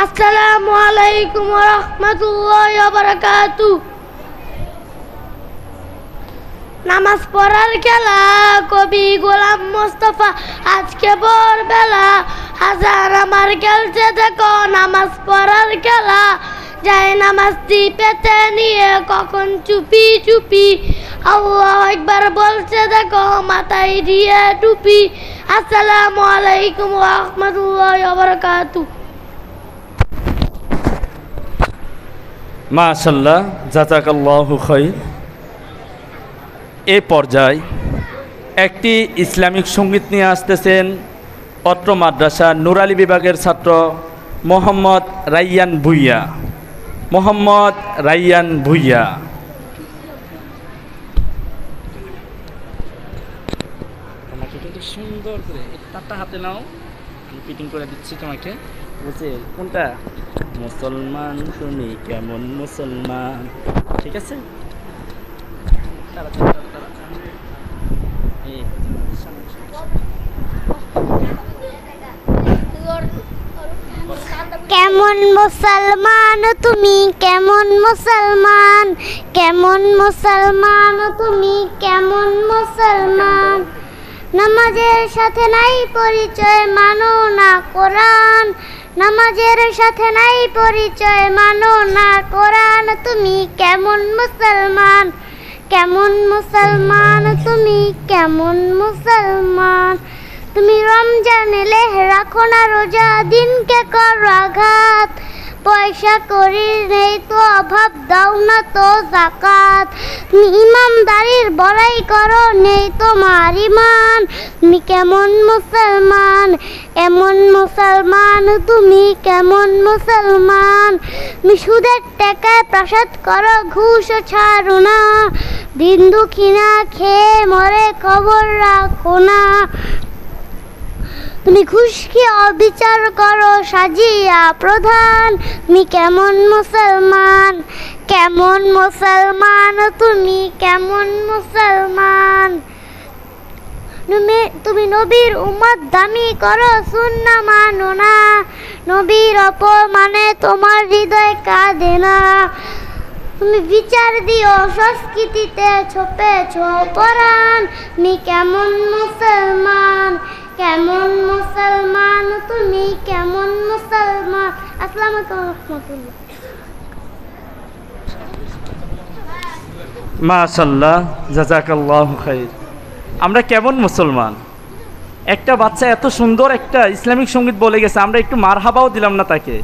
আসসালামু আলাইকুম ওয়া রাহমাতুল্লাহি ওয়া বারাকাতুহু। নামাজ পড়ার খেলা, কবি গোলাম মোস্তফা আজকে ভোরবেলা হাজার আমার খেলছে দেখো নামাজ পড়ার খেলা। যায় নামাজটি পেতে নিয়ে কখন চুপি চুপি আল্লাহু আকবার বলছে দেখো মাথায় দিয়ে টুপি। আসসালামু আলাইকুম ওয়া রাহমাতুল্লাহি ওয়া বারাকাতুহু। মাশাআল্লাহ, জাযাকাল্লাহু খাইর। এই পর্যায়ে একটি ইসলামিক সঙ্গীত নিয়ে আসতেছেন অত্র মাদ্রাসার নুরালী বিভাগের ছাত্র মোহাম্মদ রাইয়ান ভুইয়া। মোহাম্মদ রাইয়ান ভুইয়া। তোমাকে কিন্তু সুন্দর করে তারটা হাতে নাও, আমি ফিটিং করে দিচ্ছি তোমাকে। বলছে কোনটা? মুসলমান তুমি কেমন মুসলমান, ঠিক আছে? কেমন মুসলমান তুমি কেমন মুসলমান, কেমন মুসলমান তুমি কেমন মুসলমান। নামাজের সাথে নাই পরিচয় মানো না কোরআন, নামাজের সাথে নাই পরিচয় মানো না কোরআন। তুমি কেমন মুসলমান, কেমন মুসলমান তুমি কেমন মুসলমান। তুমি রমজান এলে রাখো না রোজা, দিনকে করো আঘাত। পয়সা করি নেই তো অভাব, দাও না তো যাকাত। তুমি ইমানদারির বড়াই করো, নেই তোমার ঈমান। তুমি কেমন মুসলমান, এমন মুসলমান তুমি কেমন মুসলমান। তুমি সুদের টাকায় প্রাসাদ করো, ঘুষ ছাড়ো না। দিন দুঃখিনা খেয়ে মরে খবর রাখো না। তুমি ঘুষকে অবিচার করো সাজিয়া প্রধান। তুমি কেমন মুসলমান, কেমন মুসলমান তুমি কেমন মুসলমান। তুমি নবীর উম্মত দামি করো, সুন্নাহ মানো না। নবীর অপমানে তোমার হৃদয় কাঁদে না। তুমি বিচার দিও সংস্কৃতিতে ছপেছ পরাণ। তুমি কেমন মুসলমান, কেমন মুসলমান তুমি কেমন মুসলমান। আসসালামু আলাইকুম ওয়া রাহমাতুল্লাহ। মাশাআল্লাহ, জাযাকাল্লাহু খাইর। আমরা কেমন মুসলমান? একটা বাচ্চা এত সুন্দর একটা ইসলামিক সঙ্গীত বলে গেছে, আমরা একটু মারহাবাও দিলাম না তাকে।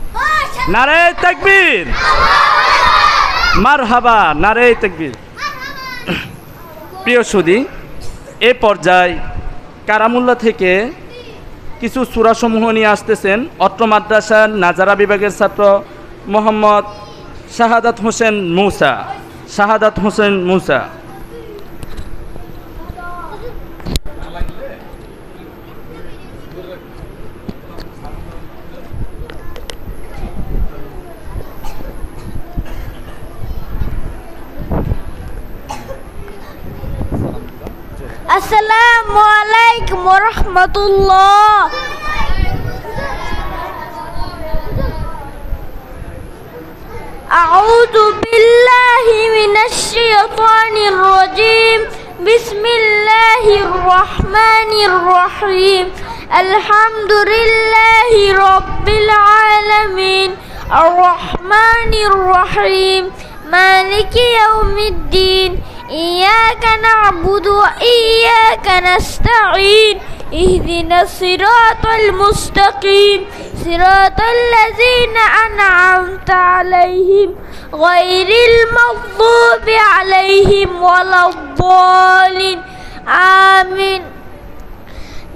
নারে তাকবীর, মারহাবা, নারে তাকবীর। প্রিয় সুধী, এ পর্যায়ে কারামুল্লাহ থেকে কিছু সূরাসমূহ নিয়ে আসতেছেন অত্র মাদ্রাসার নাজারা বিভাগের ছাত্র মোহাম্মদ শাহাদাত হোসেন মুসা। শাহাদাত হোসেন মুসা। আসসালামু আলাইকুম ওয়া রাহমাতুল্লাহ। আউযু বিল্লাহি মিনাশ শাইতানির রাজীম। বিসমিল্লাহির রহমানির রহিম। আলহামদুলিল্লাহি রাব্বিল আলামিন আর রহমানির রহিম মালিকি ইয়াউমিদ্দিন। إياك نعبد وإياك نستعين اهدنا الصراط المستقيم صراط الذين أنعمت عليهم غير المغضوب عليهم ولا الضالين آمين.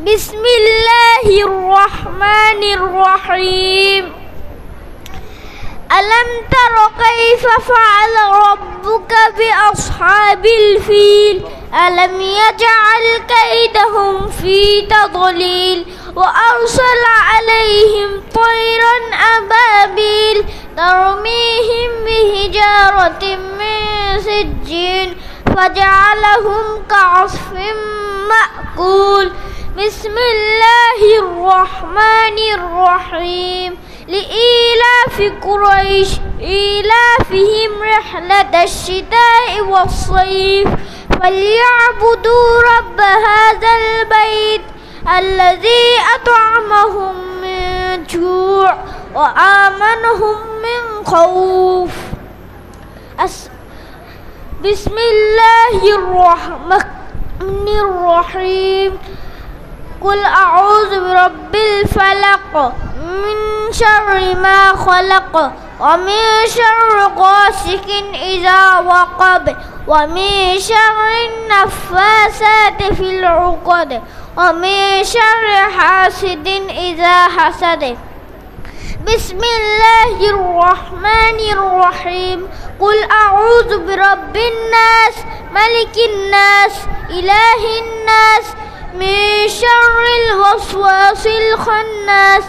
بسم الله الرحمن الرحيم. ألم تر كيف فعل ربك بأصحاب الفيل ألم يجعل كيدهم في تضليل وأرسل عليهم طيرا أبابيل ترميهم بحجارة من سجيل فجعلهم كعصف مأكول. بسم الله الرحمن الرحيم. لإيلاف قريش إيلافهم رحلة الشتاء والصيف فليعبدوا رب هذا البيت الذي أطعمهم من جوع وآمنهم من خوف. بسم الله الرحمن الرحيم. قل أعوذ برب الفلق من شر ما خلق ومن شر غاسق إذا وقب ومن شر النفاثات في العقد ومن شر حاسد إذا حسد. بسم الله الرحمن الرحيم. قل أعوذ برب الناس ملك الناس إله الناس من شر الوسواس الخناس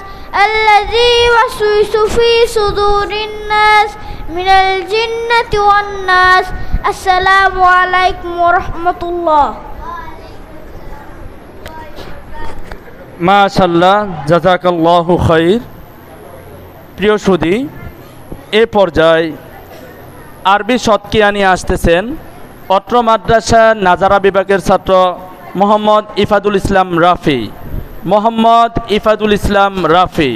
الذي يوسوس في صدور الناس من الجنة والناس. السلام عليكم ورحمة الله. মাশাআল্লাহ, জাযাকাল্লাহু খাইর। প্রিয় সুধী, এ পর্যায়ে আরবি শতকিয়া নিয়ে আসতেছেন অত্র মাদ্রাসা নাজারা বিভাগের ছাত্র মোহাম্মদ ইফাদুল ইসলাম রাফি। মোহাম্মদ ইফাদুল ইসলাম রাফি।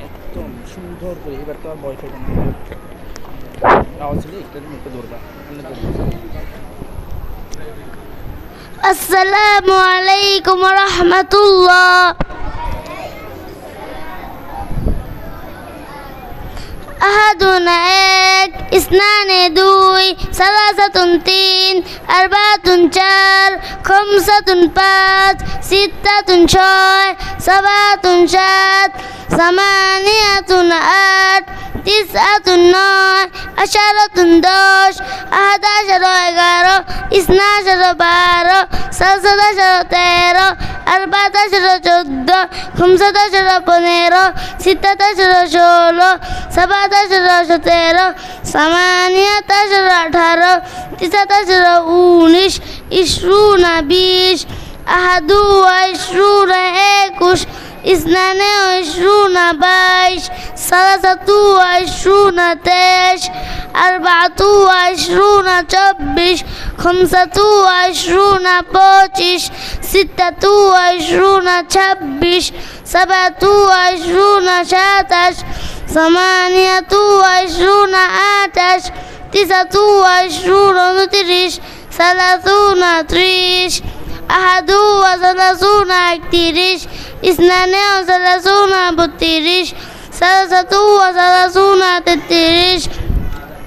একদম সুন্দর করে এবার তো আর ভয় পাবে না। আওয়াজ হলে একটু দৌড়বা। আসসালামু আলাইকুম ওয়া রাহমাতুল্লাহ। আহাদুন এক, ইসনানে দুই, সালাসাতুন তিন, আরবাতুন চার, খামসাতুন পাঁচ, সিত্তাতুন ছয়, সাবাতুন সাত, সামানিয়াতুন আট, তিসআতুন নয়, আশারাতুন দশ, আহাদাশার এগারো, ইসনাশার বারো, সালসাদাশার তেরো, আরবাতাশার চোদ্দ, খামসাদাশার পনেরো, সিত্তাতাশার ষোলো, সাবাতাশার সতেরো, সামানিয়াতাশার আঠারো, তিসাতাশার উনিশ, ইশরুনা বিশ, আহাদু ইশরুনা একুশ, ইসনানে ইশরুনা বাইশ, সালাসাতু ইশরুনা তেইশ, আরবাতু ইশরুনা চব্বিশ, খামসাতু ইশরুনা পঁচিশ, সিত্তাতু ইশরুনা ছাব্বিশ, সাবাতু ইশরুনা সাতাশ, সামানিয়াতু ইশরুনা আটাশ, তিসাতু ইশরুনা উনত্রিশ, সালাসুনা ত্রিশ, আহাদু সালাসুনা একত্রিশ, ইসনানে সালাসুনা বত্রিশ, সালাসাতু সালাসুনা তেত্রিশ,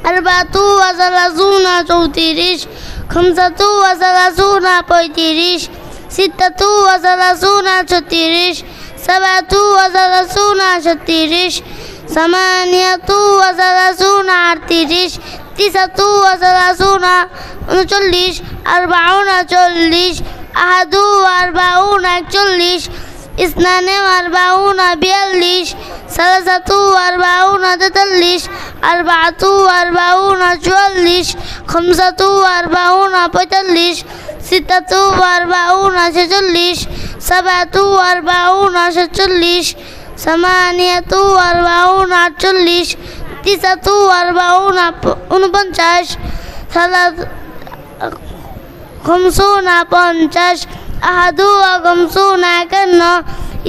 আরবাতু সালাসুনা চৌত্রিশ, খামসাতু সালাসুনা পঁয়ত্রিশ, সিত্তাতু সালাসুনা ছত্রিশ, সাবাতু সালাসুনা ছত্রিশ, সামানিয়াতু সালাসুনা আটত্রিশ, তিসাতু সালাসুনা উনচল্লিশ, আরবাউনা চল্লিশ, আহাদু আরবাউনা একচল্লিশ, ইসনানে আরবাউনা বিয়াল্লিশ, সালাসাতু আরবাউনা তেতাল্লিশ, আরবাতু আরবাউনা 44, খামসাতু আরবাউনা 45, সিত্তাতু আরবাউনা 46, সাবাতু আরবাউনা 47, সামানিয়াতু আরবাউনা 48, তিসাতু আরবাউনা 49, সালাত খামসুনা 50, আহাদু খামসুনা 51,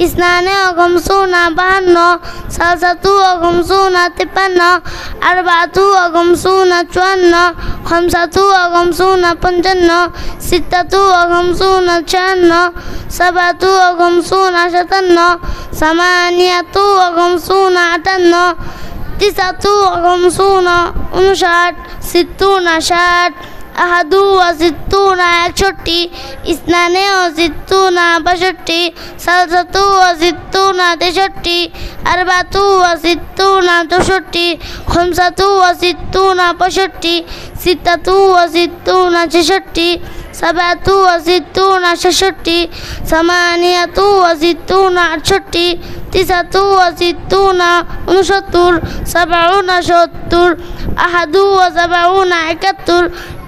ইসনানে খামসুনা 52, সালসাতু খামসুনা 53, আরবাতু খামসুনা 54, খামসাতু খামসুনা 55, সিত্তাতু খামসুনা 56, সাবাতু খামসুনা 57, সামানিয়াতু খামসুনা 58, তিসাতু খামসুনা 59, সিত্তুনা 60, আহাদু সিত্তুনা 61, ইসনানে সিত্তুনা 62, সালসাতু সিত্তুনা 63, আরবাতু সিত্তুনা 64, খামসাতু সিত্তুনা 65, সিত্তাতু সিত্তুনা 66, সাবাতু সিত্তুনা 66, সামানিয়াতু সিত্তুনা 68, তিসাতু সিত্তুনা 69, সাবাউনা 70, আহাদু সাবাউনা 71,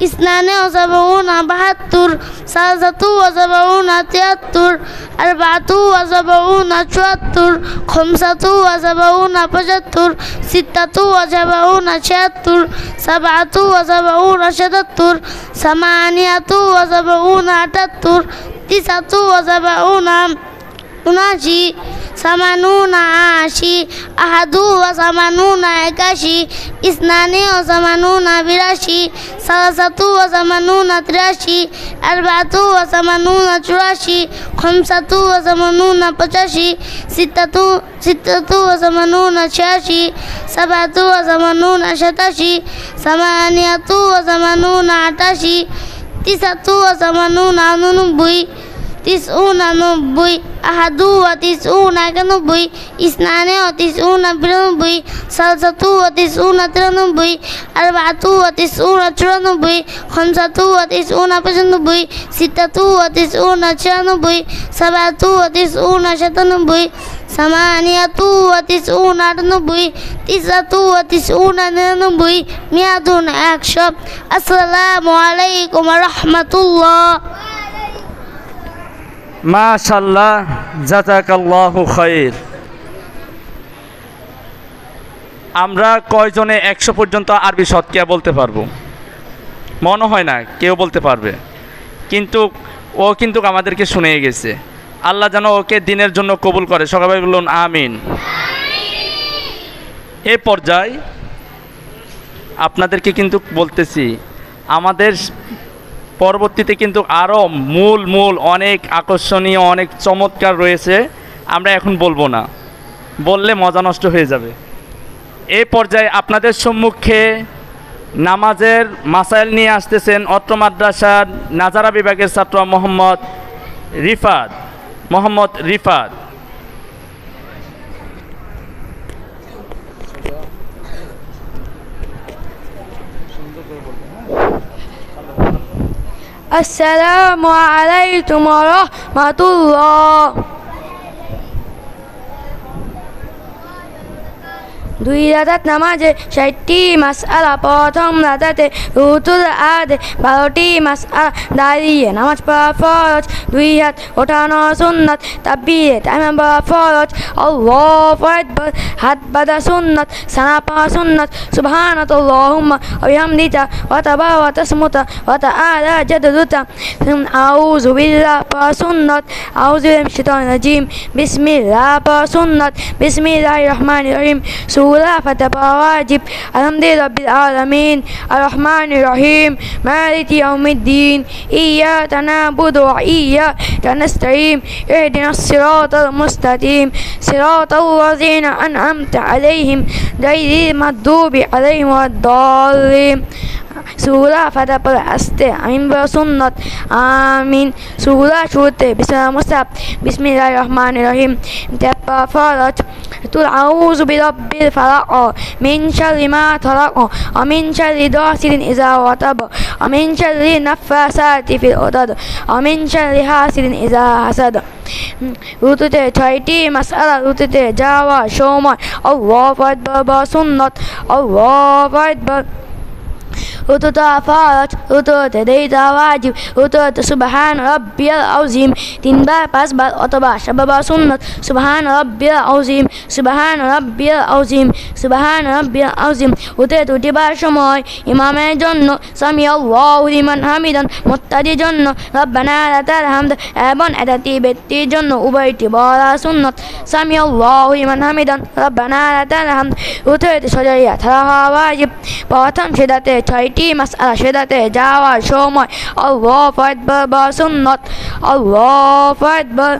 ইসনানে সাবাউনা 72, সালসাতু সাবাউনা 73, আরবাতু সাবাউনা 74, খামসাতু সাবাউনা 75, সিত্তাতু সাবাউনা 76, সাবাতু সাবাউনা 77, সামানিয়াতু সাবাউনা 78, তিসাতু সাবাউনা 79, সামানুনা 80, আহাদু সামানুনা 81, ইসনানে সামানুনা 82, সালাসাতু সামানুনা 83, আরবাতু সামানুনা 84, খামসাতু সামানুনা 85, সিত্তাতু সামানুনা 86, সাবাতু সামানুনা 87, সামানিয়াতু সামানুনা 88, তিসাতু সামানুনা 99, তিসউনা 90, আহাদু তিসউনা 91, ইসনানে তিসউনা 92, সালসাতু তিসউনা 93, আরবাতু তিসউনা 94, খামসাতু তিসউনা 95, সিত্তাতু তিসউনা 96, সাবাতু তিসউনা 97, সামানিয়াতু তিসউনা 98, তিসাতু তিসউনা 99, মিয়াতুন 100। আসসালামু আলাইকুম ওয়া রাহমাতুল্লাহ। মাশাআল্লাহ, জাযাকাল্লাহু খায়র। আমরা কয়জনে 100 পর্যন্ত আরবি সৎকিয়া বলতে পারবো? মনে হয় না কেউ বলতে পারবে, কিন্তু ও কিন্তু আমাদেরকে শুনিয়ে গেছে। আল্লাহ যেন ওকে দিনের জন্য কবুল করে। সবাই বলুন আমিন। এ পর্যায়ে আপনাদেরকে কিন্তু বলতেছি, আমাদের পরবর্তীতে কিন্তু আরও মূল অনেক আকর্ষণীয়, অনেক চমৎকার রয়েছে। আমরা এখন বলবো না, বললে মজা নষ্ট হয়ে যাবে। এই পর্যায়ে আপনাদের সম্মুখে নামাজের মাসাইল নিয়ে আসতেছেন অত্র মাদ্রাসার নাজারা বিভাগের ছাত্র মোহাম্মদ রিফাত। আসসালামু আলাইকুম ওয়া রাহমাতুল্লাহ। দুই রাকাত নামাজে 60টি মাসআলা, প্রথম রাকাতে রুকুর আগে 12টি মাসআলা, দাঁড়িয়ে নামাজ পড়া ফরজ, 2 হাত ওঠানো সুন্নাত, তাকবীরে তাহরিম পড়া ফরজ, আল্লাহু আকবার হাত বাঁধা সুন্নাত, সানা পড়া সুন্নাত, সুবহানাল্লাহুম্মা ওয়া বিহামদিকা ওয়া তাবারাকা ইসমুকা ওয়া তাআলা জাদ্দুকা, আউযু বিল্লাহি পড়া সুন্নাত, আউযু বিল্লাহি মিনাশ শাইতানির রাজীম, বিসমিল্লাহ পড়া সুন্নাত, বিসমিল্লাহির রহমানির রহিম, সূরা ফাতিহা ওয়াজিব, আলহামদুলিল্লাহি রাব্বিল আলামিন, আর রহমানির রহিম, মালিকি ইয়াউমিদ্দিন, ইয়্যাকা না'বুদু ওয়া ইয়্যাকা নাস্তাঈন, ইহদিনাস সিরাতাল মুস্তাকিম, সিরাতাল লাযীনা আন'আমতা আলাইহিম গায়রিল মাগদুবি আলাইহিম ওয়াদ-দাল্লিন। সূরা ফাতিহা পড়ে আস্তে, আমিন বলা সুন্নাত, আমিন। সূরা শুরুতে বিসমিল্লাহ মুস্তাহাব, বিসমিল্লাহির রহমানির রহিম, ফরজ। قل أعوذ برب الفلق من شر ما خلق ومن شر غاسق إذا وقب ومن شر النفاثات في العقد ومن شر حاسد إذا حسد রুতুতে 6টি মাসআলা রুতুতে যাওয়া সময় আল্লাহু আকবার বা সুন্নাত আল্লাহু আকবার রুতুতে ফরজ রুতুতে দেইতা ওয়াজিব রুতুতে সুবহান রাব্বিয়াল আযীম 3 বার 5 বার অথবা সাবা সুন্নাত সুবহান রাব্বিয়াল আযীম সুবহান রাব্বিয়াল আযীম সুবহান রাব্বিয়াল আযীম রুতুতে 2টি বার সময় ইমামের জন্য সামি আল্লাহু লিমান হামিদান মুত্তাদির জন্য রব্বানা লাকাল হামদ এবং একাতি ব্যক্তির জন্য উভয়টি বলা সুন্নাত সামি আল্লাহু লিমান হামিদান রব্বানা লাকাল হামদ রুতুতে সজাইয়া থাকা ওয়াজিব প্রথম সেদাতে 6টি মাসআলা সেদাতে যাওয়ার সময় আল্লাহু আকবার বা সুন্নাত আল্লাহু আকবার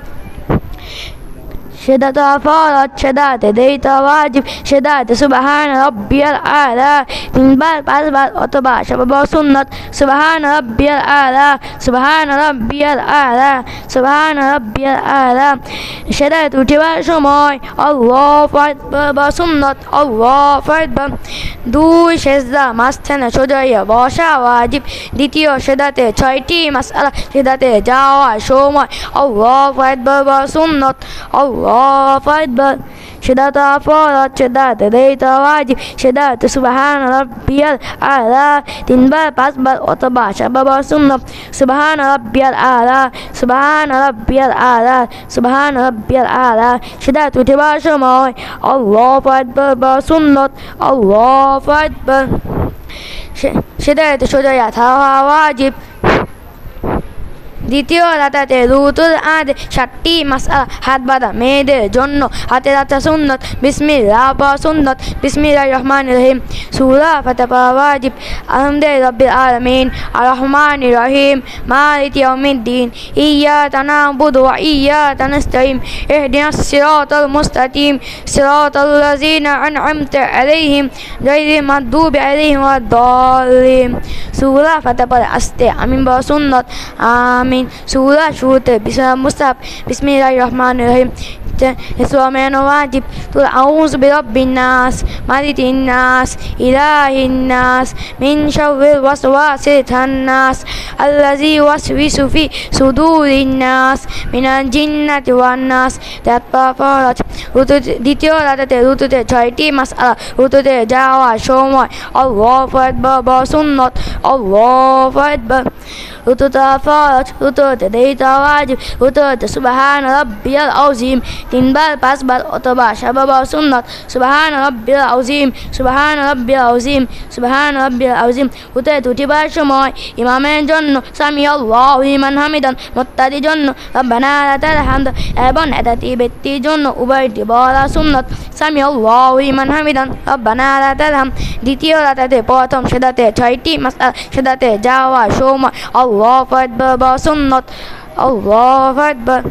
সেদাতে ফরজ সেদাতে দেইতা ওয়াজিব সেদাতে সুবহান রাব্বিয়াল আলা 3 বার 5 বার অথবা সাবা সুন্নাত সুবহান রাব্বিয়াল আলা সুবহান রাব্বিয়াল আলা সুবহান রাব্বিয়াল আলা সেদাতে উঠিবার সময় আল্লাহু আকবার বা সুন্নাত আল্লাহু আকবার 2 সেজদা মাঝখানে সোজাইয়া বসা ওয়াজিব দ্বিতীয় সেদাতে 6টি মাসআলা সেদাতে যাওয়ার সময় আল্লাহু আকবার বা সুন্নাত আল্লাহু আকবার সেদাতে ফরজ সেদাতে দেইতা ওয়াজিব সেদাতে সুবহান রাব্বিয়াল আলা 3 বার 5 বার অথবা সাবা সুন্নাত সুবহান রাব্বিয়াল আলা সুবহান রাব্বিয়াল আলা সুবহান রাব্বিয়াল আলা সেদাতে উঠিবার সময় আল্লাহু আকবার বা সুন্নাত আল্লাহু আকবার সেদাতে সোজাইয়া থাকা ওয়াজিব দ্বিতীয় রাকাতে রুকুর আগে 7টি মাসআলা হাত বাঁধা মেয়েদের জন্য হাতে রাখা সুন্নাত বিসমিল্লাহ পড়া সুন্নাত বিসমিল্লাহির রহমানির রহিম সূরা ফাতিহা পড়া ওয়াজিব আলহামদুলিল্লাহি রাব্বিল আলামিন আর রহমানির রহিম মালিকি ইয়াউমিদ্দিন ইয়্যাকা না'বুদু ওয়া ইয়্যাকা নাস্তাঈন ইহদিনাস সিরাতাল মুস্তাকিম সিরাতাল লাযিনা আন'আমতা আলাইহিম গায়রিল মাগদুবি আলাইহিম ওয়াদ-দাল্লিন সূরা ফাতিহা পড়া আস্তে আমিন পড়া সুন্নাত আমিন সূরা শুরুতে মুসাফ বিসমিল্লাহির রহমানির রহিম ইসলামের ওয়াজিব তুল আউযু বিরাব্বিন নাস মালিকিন নাস ইলাহিন নাস মিন শাররিল ওয়াসওয়াসিল খান্নাস আল্লাযী ইউওয়াসওয়িসু ফি সুদুরিন নাস মিনাল জিন্নাতি ওয়ান নাস ফরজ দ্বিতীয় রাকাতে রুকুতে 6টি মাসআলা রুকুতে যাওয়ার সময় আল্লাহু আকবার বা সুন্নাত আল্লাহু আকবার রুকুতে ফরজ রুকুতে দেইতা ওয়াজিব রুকুতে সুবহান রাব্বিয়াল আযীম 3 বার 5 বার অথবা সাবা সুন্নাত সুবহান রাব্বিয়াল আযীম সুবহান রাব্বিয়াল আযীম সুবহান রাব্বিয়াল আযীম রুকুতে 2টি বার সময় ইমামের জন্য সামি আল্লাহু লিমান হামিদান মুত্তাদির জন্য রব্বানা লাকাল হামদ এবং একাতি ব্যক্তির জন্য উভয়টি বলা সুন্নাত সামি আল্লাহু লিমান হামিদান রব্বানা লাকাল হামদ দ্বিতীয় রাকাতে প্রথম সেদাতে 6টি মাসআলা সেদাতে যাওয়ার সময় আল্লাহু আকবার বা সুন্নাত আল্লাহু আকবার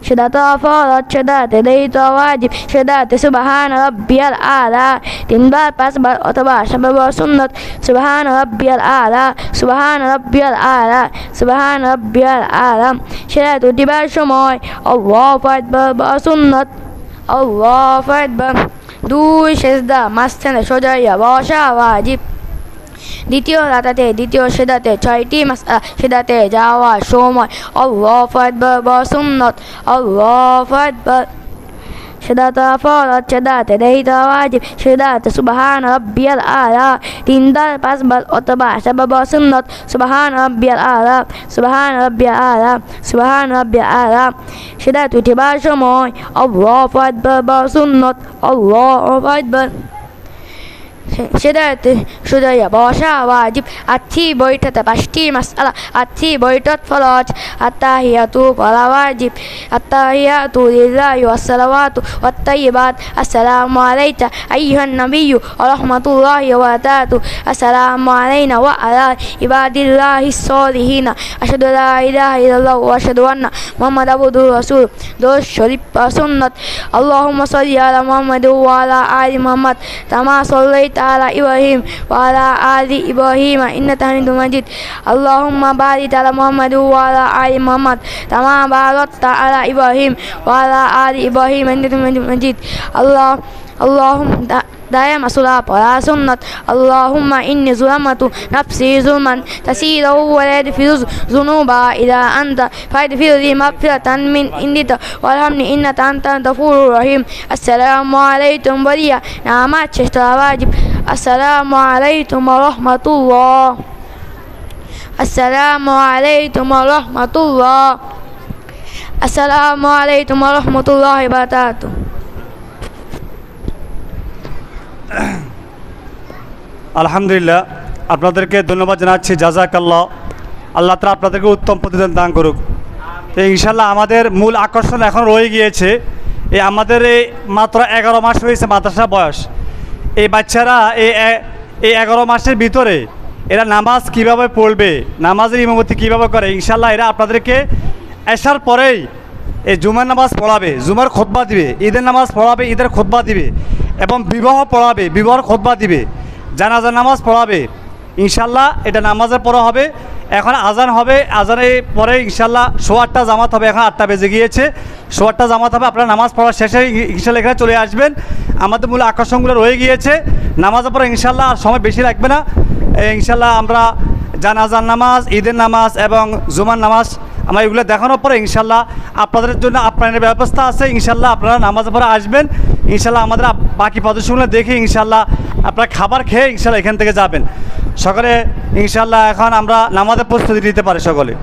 সেদাতে ফরজ সেদাতে দেইতা ওয়াজিব সেদাতে সুবহান রাব্বিয়াল আলা 3 বার 5 বার অথবা সাবা সুন্নাত সুবহান রাব্বিয়াল আলা সুবহান রাব্বিয়াল আলা সুবহান রাব্বিয়াল আলা সেদাতে উঠিবার সময় আল্লাহু আকবার বা সুন্নাত আল্লাহু আকবার 2 সেজদা মাঝখানে সোজাইয়া বসা ওয়াজিব দ্বিতীয় রাকাতে দ্বিতীয় সেদাতে 6টি মাসআলা সেদাতে যাওয়ার সময় আল্লাহু আকবার বা সুন্নাত আল্লাহু আকবার সেদাতে ফরজ সেদাতে দেইতা ওয়াজিব সেদাতে সুবহান রাব্বিয়াল আলা 3 বার 5 বার অথবা সাবা সুন্নাত সুবহান রাব্বিয়াল আলা সুবহান রাব্বিয়াল আলা সুবহান রাব্বিয়াল আলা সেদাতে উঠিবার সময় আল্লাহু আকবার বা সুন্নাত আল্লাহু আকবার সেদাতে সোজাইয়া বসা ওয়াজিব আথি বৈঠতে 5টি মাসআলা আথি বৈঠত ফরজ আত্তাহিয়াতু পড়া ওয়াজিব আত্তাহিয়াতু লিল্লাহি ওয়াস সালাওয়াতু ওয়াত তাইয়্যিবাত আসসালামু আলাইকা আইয়ুহান নাবিয়্যু ওয়া রাহমাতুল্লাহি ওয়া বারাকাতুহু আসসালামু আলাইনা ওয়া আলা ইবাদিল্লাহিস সলিহিন আশহাদু লা ইলাহা ইল্লাল্লাহু ওয়া আশহাদু আন্না মুহাম্মাদান আবদুহু ওয়া রাসূলুহু দরুদ শরীফ সুন্নাত আল্লাহুম্মা সাল্লি আলা মুহাম্মাদ ওয়া আলা আলি মুহাম্মাদ কামা সাল্লাইতা على إبراهيم وعلى آل إبراهيم إنك حميد مجيد اللهم بارك على محمد وعلى آل محمد كما باركت على إبراهيم وعلى آل إبراهيم إنك حميد مجيد اللهم دائما صلاة ولا سنة اللهم إني ظلمت نفسي ظلما كثيرا ولا يغفر الذنوب إلا أنت فاغفر لي مغفرة من عندك وارحمني إنك أنت الغفور الرحيم السلام عليكم ولي نعمات شهر واجب السلام عليكم ورحمة الله السلام عليكم ورحمة الله السلام عليكم ورحمة الله وبركاته আলহামদুলিল্লাহ আপনাদেরকে ধন্যবাদ জানাচ্ছি জাযাকাল্লাহ আল্লাহ তাআলা আপনাদেরকে উত্তম প্রতিদান দান করুক তো ইনশাআল্লাহ আমাদের মূল আকর্ষণ এখন রয়ে গিয়েছে এই আমাদের এই মাত্র 11 মাস হয়েছে মাদ্রাসা বয়স এই বাচ্চারা এই 11 মাসের ভিতরে এরা নামাজ কিভাবে পড়বে নামাজের ইমামতি কিভাবে করে ইনশাআল্লাহ এরা আপনাদেরকে আসার পরেই এই জুমার নামাজ পড়াবে জুমার খুতবা দিবে ঈদের নামাজ পড়াবে ঈদের খুতবা দিবে এবং বিবাহ পড়াবে বিবাহর খুতবা দিবে জানাজার নামাজ পড়াবে ইনশাআল্লাহ এটা নামাজের পড়া হবে এখন আজান হবে আজানের পরে ইনশাআল্লাহ 8:15 জামাত হবে এখন 8টা বেজে গিয়েছে 8:15 জামাত হবে আপনারা নামাজ পড়া শেষে ইনশাআল্লাহ এখানে চলে আসবেন আমাদের মূল আকর্ষণগুলো রয়ে গিয়েছে নামাজের পরে ইনশাআল্লাহ আর সময় বেশি লাগবে না ইনশাআল্লাহ আমরা জানাজার নামাজ ঈদের নামাজ এবং জুমার নামাজ আমরা এগুলো দেখানোর পরে ইনশাআল্লাহ আপনাদের জন্য আপনাদের ব্যবস্থা আছে ইনশাআল্লাহ আপনারা নামাজের পরে আসবেন ইনশাআল্লাহ আমাদের বাকি প্রদর্শনগুলো দেখে ইনশাআল্লাহ আপনারা খাবার খেয়ে ইনশাআল্লাহ এখান থেকে যাবেন সকলে ইনশাআল্লাহ এখন আমরা নামাজের প্রস্তুতি নিতে পারি সকলে